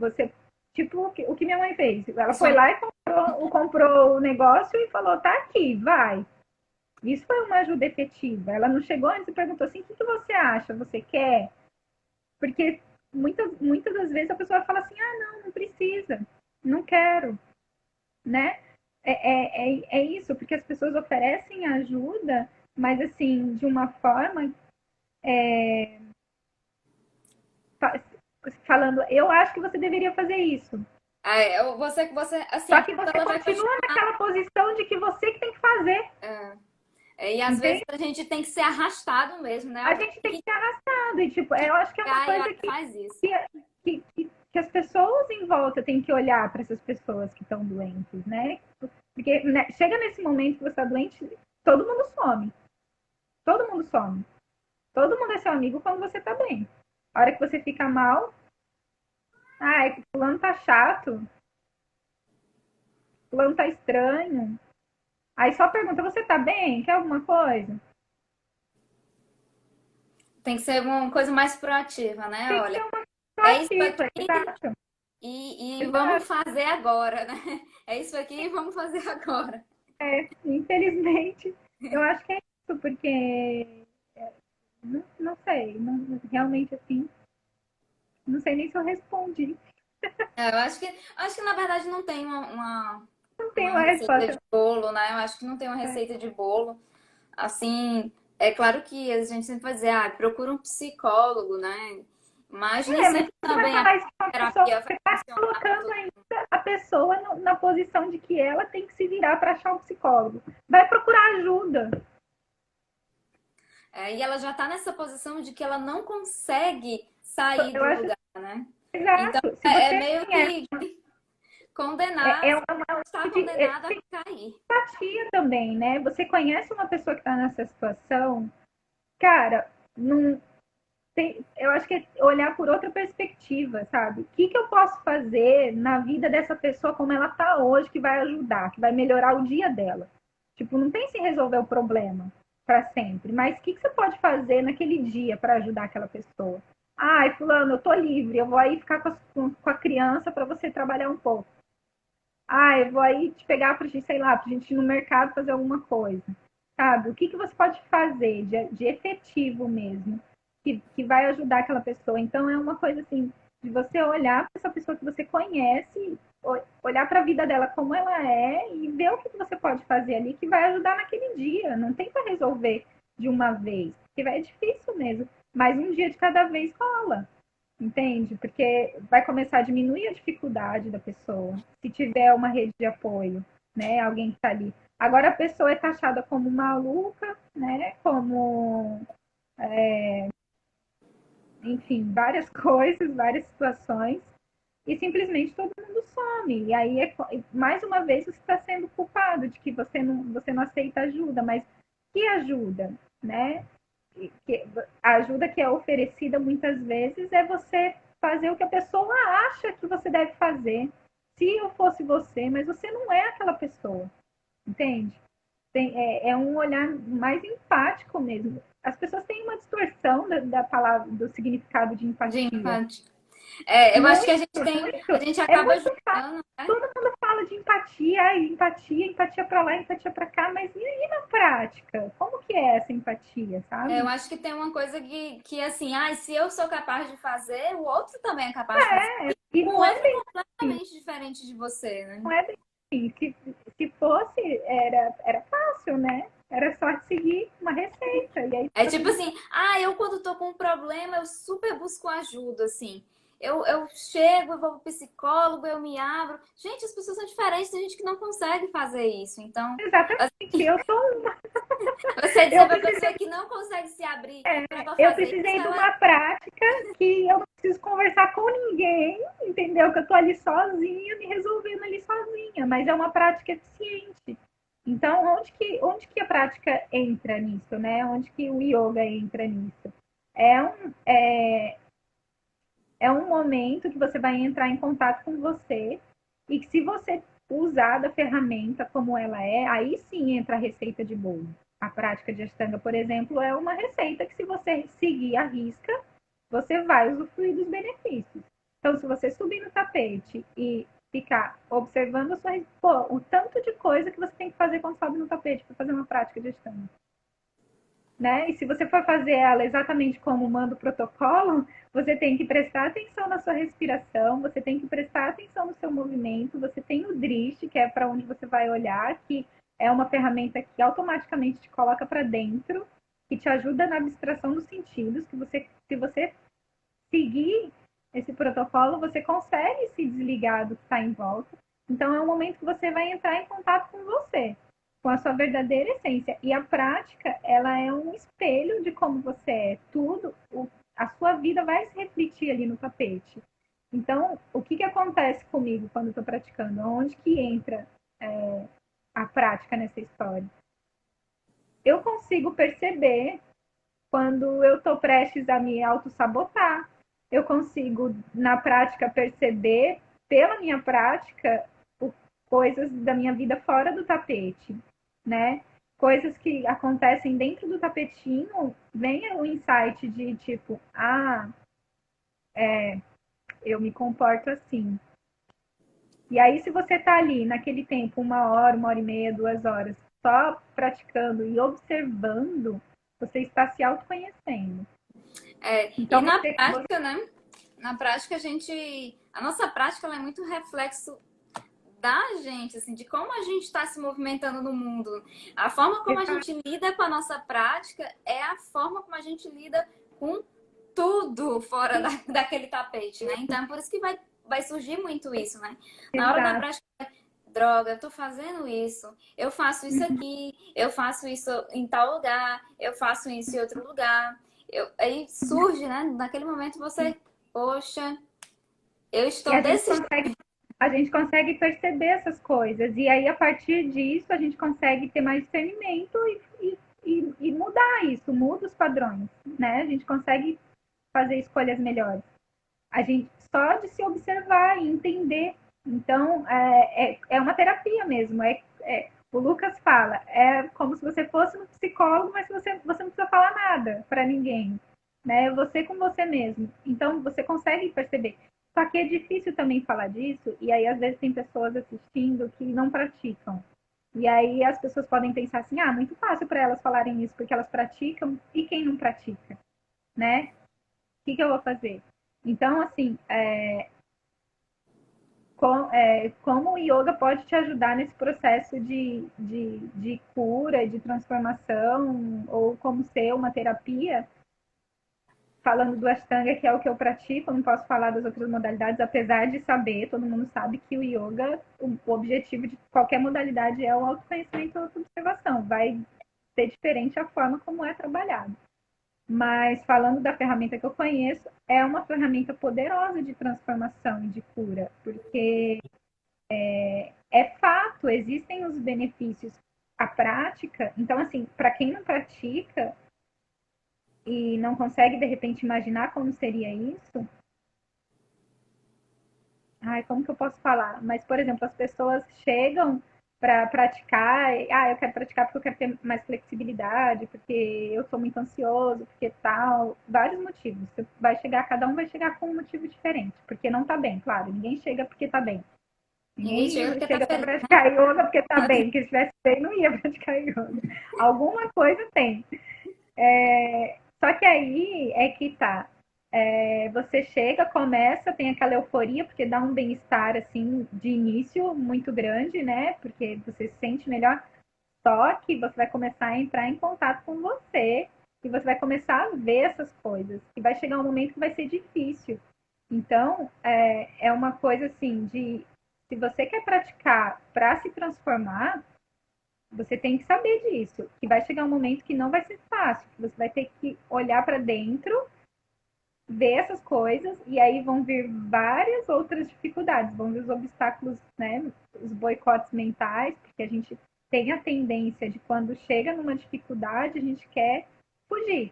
tipo o que minha mãe fez. Ela foi lá e comprou o negócio e falou: tá aqui, vai. Isso foi uma ajuda efetiva. Ela não chegou antes e perguntou assim: o que você acha? Você quer? Porque muitas das vezes a pessoa fala assim: ah, não precisa, não quero, né? É isso, porque as pessoas oferecem ajuda, mas assim, de uma forma falando, eu acho que você deveria fazer isso. assim, Só a que pessoa você ela vai continua continuar. naquela posição de que você que tem que fazer, E às vezes entende? a gente tem que ser arrastado mesmo, né? A Alguém gente tem tem que que ser arrastado. E, tipo, eu acho que é uma pegar e coisa olha, faz isso. que as pessoas em volta têm que olhar para essas pessoas que estão doentes, né? Porque né, chega nesse momento que você está doente, todo mundo some. Todo mundo some. Todo mundo é seu amigo quando você está bem. A hora que você fica mal, ai, fulano tá chato, fulano tá estranho. Aí só pergunta, você tá bem? Quer alguma coisa? Tem que ser uma coisa mais proativa, né? Tem que Olha, ser uma é isso proativa, aqui exato. e vamos Exato. fazer agora, né? É isso aqui e vamos fazer agora. Infelizmente, eu acho que é isso, porque não sei, realmente assim, não sei nem se eu respondi. Eu acho que na verdade não tem Não tenho uma a receita resposta. de bolo, né? Eu acho que não tem uma receita de bolo. Assim, é claro que a gente sempre vai dizer, procura um psicólogo, né? Mas nem Mas sempre você vai também a falar isso para uma pessoa, terapia vai você está funcionar para colocando todo ainda a pessoa na posição de que ela tem que se virar para achar um psicólogo. Vai procurar ajuda. e ela já está nessa posição de que ela não consegue sair Eu do acho lugar, né? Então exato. Se é você meio conhece, que condenar, é uma está de condenada a cair. simpatia também, né? Você conhece uma pessoa que está nessa situação, cara, não eu acho que é olhar por outra perspectiva, sabe? O que eu posso fazer na vida dessa pessoa como ela está hoje que vai ajudar, que vai melhorar o dia dela? Tipo, não pense em resolver o problema para sempre, mas o que você pode fazer naquele dia para ajudar aquela pessoa? Ai, fulano, eu tô livre, eu vou aí ficar com a criança para você trabalhar um pouco. Ah, eu vou aí te pegar pra gente, sei lá, pra gente ir no mercado fazer alguma coisa. Sabe? O que você pode fazer de efetivo mesmo, que vai ajudar aquela pessoa. Então é uma coisa assim, de você olhar para essa pessoa que você conhece, olhar para a vida dela como ela é e ver o que você pode fazer ali que vai ajudar naquele dia. Não tenta resolver de uma vez, porque é difícil mesmo. Mas um dia de cada vez rola, entende? Porque vai começar a diminuir a dificuldade da pessoa, se tiver uma rede de apoio, né? Alguém que está ali. Agora a pessoa é taxada como maluca, né? Como, enfim, várias coisas, várias situações, e simplesmente todo mundo some. E aí, mais uma vez, você está sendo culpado de que você não aceita ajuda, mas que ajuda, né? A ajuda que é oferecida muitas vezes é você fazer o que a pessoa acha que você deve fazer. Se eu fosse você, mas você não é aquela pessoa, entende? É um olhar mais empático mesmo. As pessoas têm uma distorção da palavra, do significado de De empatia. infante. É, eu acho que Muito, a gente tem, muito. a gente É acaba muito julgando, né? todo mundo fala de empatia, empatia, empatia para lá, empatia para cá, mas e na prática? Como que é essa empatia, Eu sabe? acho que tem uma coisa que assim, se eu sou capaz de fazer, o outro também é capaz de fazer. E Um não é outro bem assim, completamente diferente de você, né? não é bem assim. Se fosse, era fácil, né? Era só seguir uma receita. E aí É todo tipo mundo assim, eu quando tô com um problema, eu super busco ajuda, assim. Eu chego, eu vou pro psicólogo, eu me abro. Gente, as pessoas são diferentes, tem gente que não consegue fazer isso. Então, exatamente, eu sou você dizer eu pra precisei, pessoa que não consegue se abrir pra ela eu fazer isso, precisei de ela. uma prática que eu não preciso conversar com ninguém, entendeu? Que eu tô ali sozinha, me resolvendo ali sozinha, mas é uma prática eficiente. Então, onde que a prática entra nisso, né? Onde que o yoga entra nisso? É um momento que você vai entrar em contato com você e que se você usar da ferramenta como ela é, aí sim entra a receita de bolo. A prática de Ashtanga, por exemplo, é uma receita que se você seguir a risca, você vai usufruir dos benefícios. Então, se você subir no tapete e ficar observando a sua, o tanto de coisa que você tem que fazer quando sobe no tapete para fazer uma prática de Ashtanga, né? E se você for fazer ela exatamente como manda o protocolo, você tem que prestar atenção na sua respiração, você tem que prestar atenção no seu movimento, você tem o Drishti, que é para onde você vai olhar, que é uma ferramenta que automaticamente te coloca para dentro, que te ajuda na abstração dos sentidos, que se você seguir esse protocolo, você consegue se desligar do que está em volta. Então, é um momento que você vai entrar em contato com você, com a sua verdadeira essência. E a prática, ela é um espelho de como você é. Tudo, a sua vida vai se refletir ali no tapete. Então, o que acontece comigo quando eu estou praticando? Onde que entra a prática nessa história? Eu consigo perceber quando eu estou prestes a me auto-sabotar. Eu consigo, na prática, perceber, pela minha prática, coisas da minha vida fora do tapete, né? Coisas que acontecem dentro do tapetinho, vem o insight de tipo, eu me comporto assim. E aí, se você tá ali naquele tempo, 1 hora e meia, 2 horas, só praticando e observando, você está se autoconhecendo. E Então, na você prática, né? Na prática, a nossa prática ela é muito reflexo da gente, assim, de como a gente está se movimentando no mundo. A forma como a gente lida com a nossa prática é a forma como a gente lida com tudo fora daquele tapete, né? Então é por isso que vai surgir muito isso, né? Na hora da exato. prática, droga, eu tô fazendo isso, eu faço isso aqui, eu faço isso em tal lugar, eu faço isso em outro lugar. Aí surge, né? Naquele momento você, poxa, eu E estou desse jeito. a gente consegue perceber essas coisas. E aí, a partir disso, a gente consegue ter mais discernimento e mudar isso, muda os padrões, né? A gente consegue fazer escolhas melhores. A gente só de se observar e entender. Então, é uma terapia mesmo. O Lucas fala, é como se você fosse um psicólogo, mas você não precisa falar nada para ninguém, né? Você com você mesmo. Então, você consegue perceber. Só que é difícil também falar disso, e aí às vezes tem pessoas assistindo que não praticam. E aí as pessoas podem pensar assim, muito fácil para elas falarem isso, porque elas praticam, e quem não pratica, né? O que eu vou fazer? Então, assim, como o yoga pode te ajudar nesse processo de cura, de transformação, ou como ser uma terapia. Falando do Ashtanga, que é o que eu pratico, não posso falar das outras modalidades, apesar de saber, todo mundo sabe que o yoga, o objetivo de qualquer modalidade é o autoconhecimento e a autoobservação. Vai ser diferente a forma como é trabalhado. Mas falando da ferramenta que eu conheço, é uma ferramenta poderosa de transformação e de cura, porque é fato, existem os benefícios. A prática, então assim, para quem não pratica e não consegue de repente imaginar como seria isso, ai, como que eu posso falar? Mas, por exemplo, as pessoas chegam para praticar, eu quero praticar porque eu quero ter mais flexibilidade, porque eu sou muito ansioso, porque tal, vários motivos. Você vai chegar, cada um vai chegar com um motivo diferente, porque não tá bem, claro, ninguém chega porque tá bem. Ninguém chega Ninguém porque tá chega para feliz. praticar yoga porque tá bem, porque se estivesse bem não ia praticar yoga. Alguma coisa tem. Só que aí é que tá. Você chega, começa, tem aquela euforia, porque dá um bem-estar, assim, de início muito grande, né? Porque você se sente melhor. Só que você vai começar a entrar em contato com você e você vai começar a ver essas coisas. E vai chegar um momento que vai ser difícil. Então, é uma coisa assim de se você quer praticar para se transformar, você tem que saber disso, que vai chegar um momento que não vai ser fácil, que você vai ter que olhar para dentro, ver essas coisas, e aí vão vir várias outras dificuldades, vão vir os obstáculos, né, os boicotes mentais, porque a gente tem a tendência de quando chega numa dificuldade, a gente quer fugir,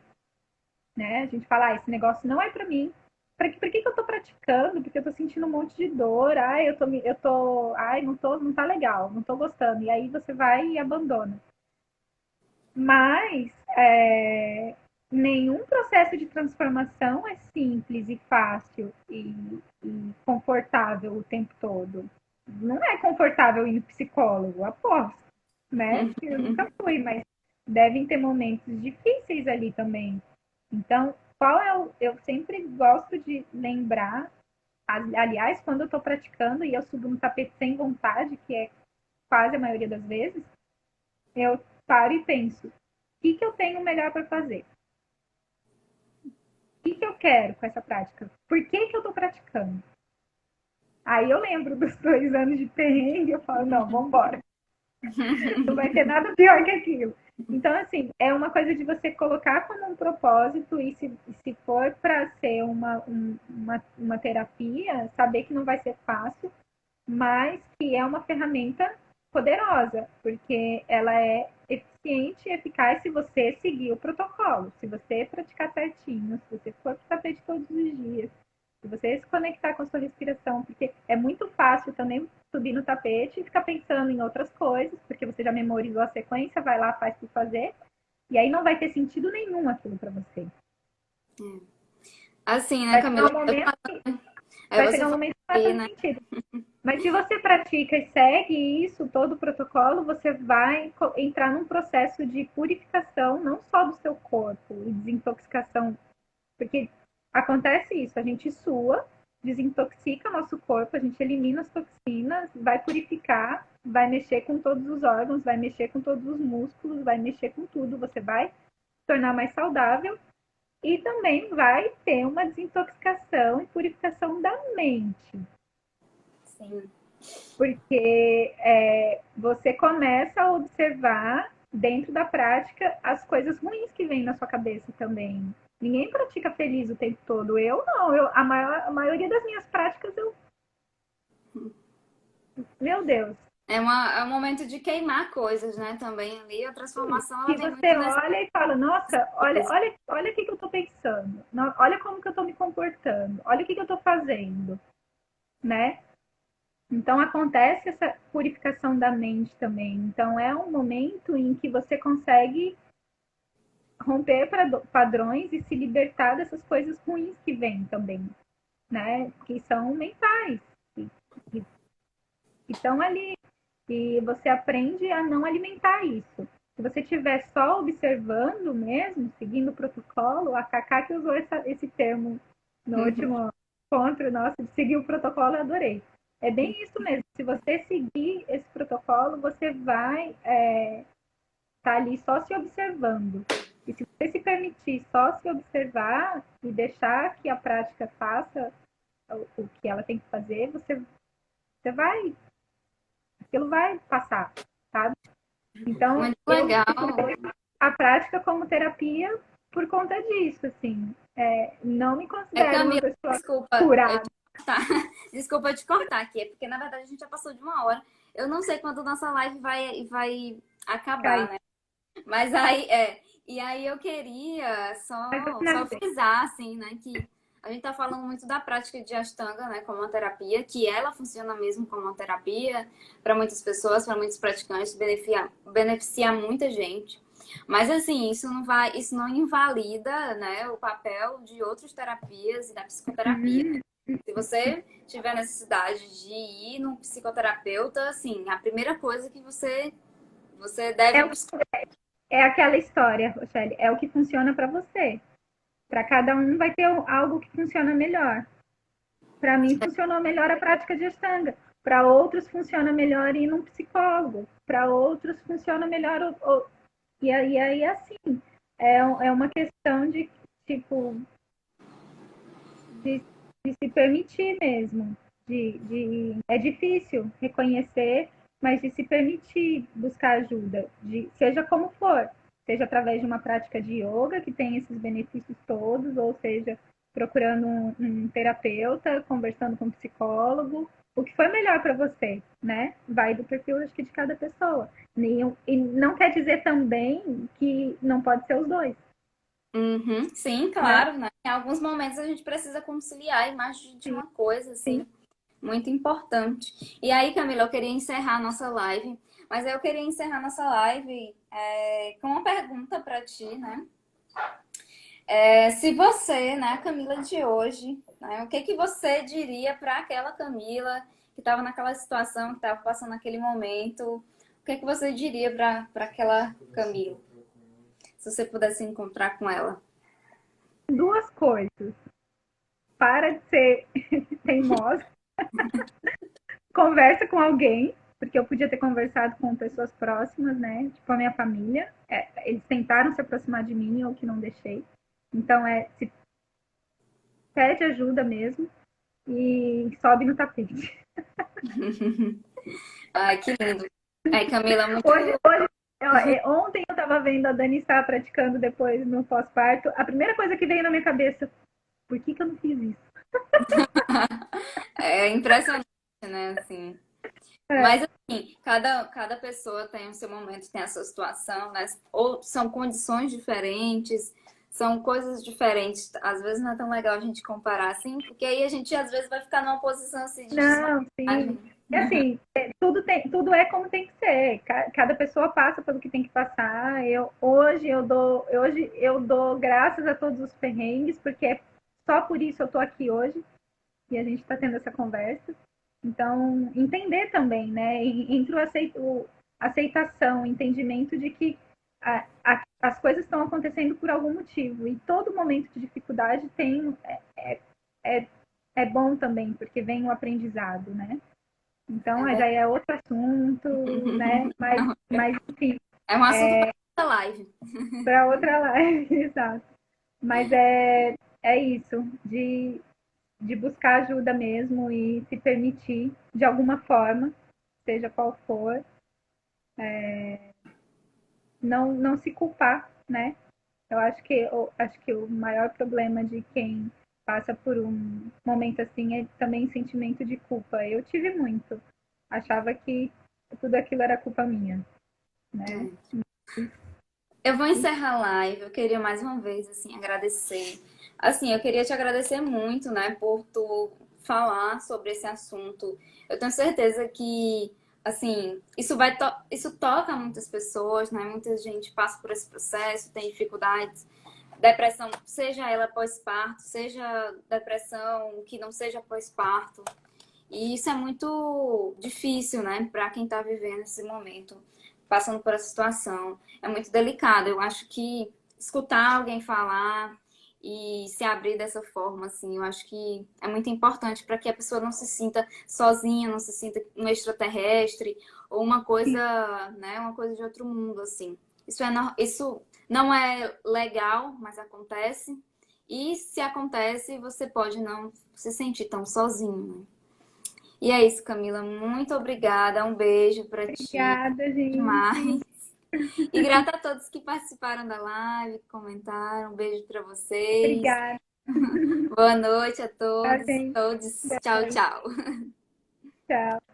né? A gente fala, esse negócio não é para mim. Por que eu tô praticando? Porque eu tô sentindo um monte de dor. Não tá legal, não tô gostando. E aí você vai e abandona. Mas nenhum processo de transformação é simples e fácil e confortável o tempo todo. Não é confortável ir no psicólogo, aposto, né? Eu nunca fui, mas devem ter momentos difíceis ali também. Então, eu sempre gosto de lembrar, aliás, quando eu estou praticando e eu subo no tapete sem vontade, que é quase a maioria das vezes, eu paro e penso: o que eu tenho melhor para fazer? O que eu quero com essa prática? Por que eu estou praticando? Aí eu lembro dos 2 anos de perrengue e eu falo: não, vamos embora. Não vai ter nada pior que aquilo. Então, assim, é uma coisa de você colocar como um propósito e se for para ser uma terapia, saber que não vai ser fácil, mas que é uma ferramenta poderosa, porque ela é eficiente e eficaz se você seguir o protocolo, se você praticar certinho, se você for para o tapete todos os dias, se você se conectar com a sua respiração, porque é muito fácil também subir no tapete e ficar pensando em outras coisas, porque você já memorizou a sequência, vai lá, faz por fazer, e aí não vai ter sentido nenhum aquilo para você. Assim, né, Vai chegar Camila? um momento Aí vai você chegar um falou momento que não vai aí, fazer né? sentido. Mas se você pratica e segue isso, todo o protocolo, você vai entrar num processo de purificação, não só do seu corpo, e desintoxicação. Porque acontece isso, a gente sua, desintoxica nosso corpo, a gente elimina as toxinas, vai purificar, vai mexer com todos os órgãos, vai mexer com todos os músculos, vai mexer com tudo, você vai se tornar mais saudável e também vai ter uma desintoxicação e purificação da mente. Sim. Porque você começa a observar dentro da prática as coisas ruins que vêm na sua cabeça também. Ninguém pratica feliz o tempo todo. Eu não. A maioria das minhas práticas, meu Deus. É um momento de queimar coisas, né? Também ali, a transformação ela Que vem você muito nessa olha e fala, nossa, coisa. olha o que eu estou pensando. Olha como que eu estou me comportando. Olha o que eu estou fazendo, né? Então acontece essa purificação da mente também. Então é um momento em que você consegue romper padrões e se libertar dessas coisas ruins que vêm também, né? Que são mentais, que estão ali. E você aprende a não alimentar isso. Se você estiver só observando mesmo, seguindo o protocolo, a Cacá que usou esse termo no último encontro nosso de seguir o protocolo, eu adorei. É bem isso mesmo. Se você seguir esse protocolo, você vai estar ali só se observando. E se você se permitir só se observar e deixar que a prática faça o que ela tem que fazer, você vai, aquilo vai passar, sabe? Então, Muito eu legal. procurei a prática como terapia por conta disso, assim. Não me considero uma Camila, pessoa desculpa, curada. desculpa te cortar aqui, é porque na verdade a gente já passou de 1 hora. Eu não sei quando nossa live vai acabar, né? Mas aí, e aí eu queria Mas eu só finalizei. frisar, assim, né, que a gente tá falando muito da prática de Ashtanga, né, como uma terapia, que ela funciona mesmo como uma terapia para muitas pessoas, para muitos praticantes, beneficia muita gente. Mas assim, isso não invalida, né, o papel de outras terapias e da psicoterapia. Hum, Se você tiver necessidade de ir num psicoterapeuta, assim, a primeira coisa que você é, deve o- buscar. é aquela história, Rochelle, é o que funciona para você. Para cada um vai ter algo que funciona melhor. Para mim funcionou melhor a prática de Ashtanga. Para outros funciona melhor ir num psicólogo. Para outros funciona melhor e aí assim é uma questão de tipo de, de se permitir mesmo. É difícil reconhecer, mas de se permitir buscar ajuda, seja como for, seja através de uma prática de yoga que tem esses benefícios todos, ou seja, procurando um terapeuta, conversando com um psicólogo, o que foi melhor para você, né? Vai do perfil, acho que, de cada pessoa. E não quer dizer também que não pode ser os dois, Uhum, sim, né? claro, né? Em alguns momentos a gente precisa conciliar e mais de Sim, uma coisa, sim. assim, muito importante. E aí, Camila, eu queria encerrar a nossa live, mas eu queria encerrar a nossa live com uma pergunta para ti, né? Se você, né, a Camila de hoje, né, o que que você diria para aquela Camila que estava naquela situação, que estava passando naquele momento? O que que você diria para aquela Camila, se você pudesse encontrar com ela? Duas coisas. Para de ser teimosa, conversa com alguém, porque eu podia ter conversado com pessoas próximas, né? Tipo a minha família. Eles tentaram se aproximar de mim, eu que não deixei. Então se pede ajuda mesmo e sobe no tapete. Ai, que lindo. Ai, Camila, muito. Hoje ontem eu estava vendo a Dani estar praticando depois no pós-parto. A primeira coisa que veio na minha cabeça, por que eu não fiz isso? É impressionante, né? Assim. É, Mas, assim, cada pessoa tem o seu momento, tem a sua situação, né? Ou são condições diferentes, são coisas diferentes. Às vezes não é tão legal a gente comparar assim, porque aí a gente às vezes vai ficar numa posição assim de não, sim. desvantagem. E assim, tudo é como tem que ser. Cada pessoa passa pelo que tem que passar. Hoje eu dou graças a todos os perrengues, porque só por isso eu tô aqui hoje e a gente está tendo essa conversa. Então, entender também, né? Entre aceitação, o entendimento de que as coisas estão acontecendo por algum motivo. E todo momento de dificuldade é, é bom também, porque vem o aprendizado, né? Então, É verdade. já é outro assunto, né? Mas enfim, É um assunto para outra live. para outra live, exato. Mas é isso, de buscar ajuda mesmo e se permitir, de alguma forma, seja qual for, não se culpar, né? Eu acho que o maior problema de quem passa por um momento assim é também sentimento de culpa. Eu tive muito. Achava que tudo aquilo era culpa minha, né? Eu vou encerrar a live. Eu queria mais uma vez assim agradecer. Assim, eu queria te agradecer muito, né, por tu falar sobre esse assunto. Eu tenho certeza que assim, isso toca muitas pessoas, né? Muita gente passa por esse processo, tem dificuldades, depressão, seja ela pós-parto, seja depressão que não seja pós-parto. E isso é muito difícil, né, para quem está vivendo esse momento, passando por essa situação. É muito delicado. Eu acho que escutar alguém falar e se abrir dessa forma, assim, eu acho que é muito importante para que a pessoa não se sinta sozinha, não se sinta um extraterrestre ou uma coisa, né, uma coisa de outro mundo, assim. Isso não é legal, mas acontece. E se acontece, você pode não se sentir tão sozinho, né? E é isso, Camila. Muito obrigada. Um beijo para ti. Obrigada, gente. Demais. E grata a todos que participaram da live, que comentaram. Um beijo para vocês. Obrigada, Boa noite a tá, todos. gente. Todos. Tchau, tchau. Tchau.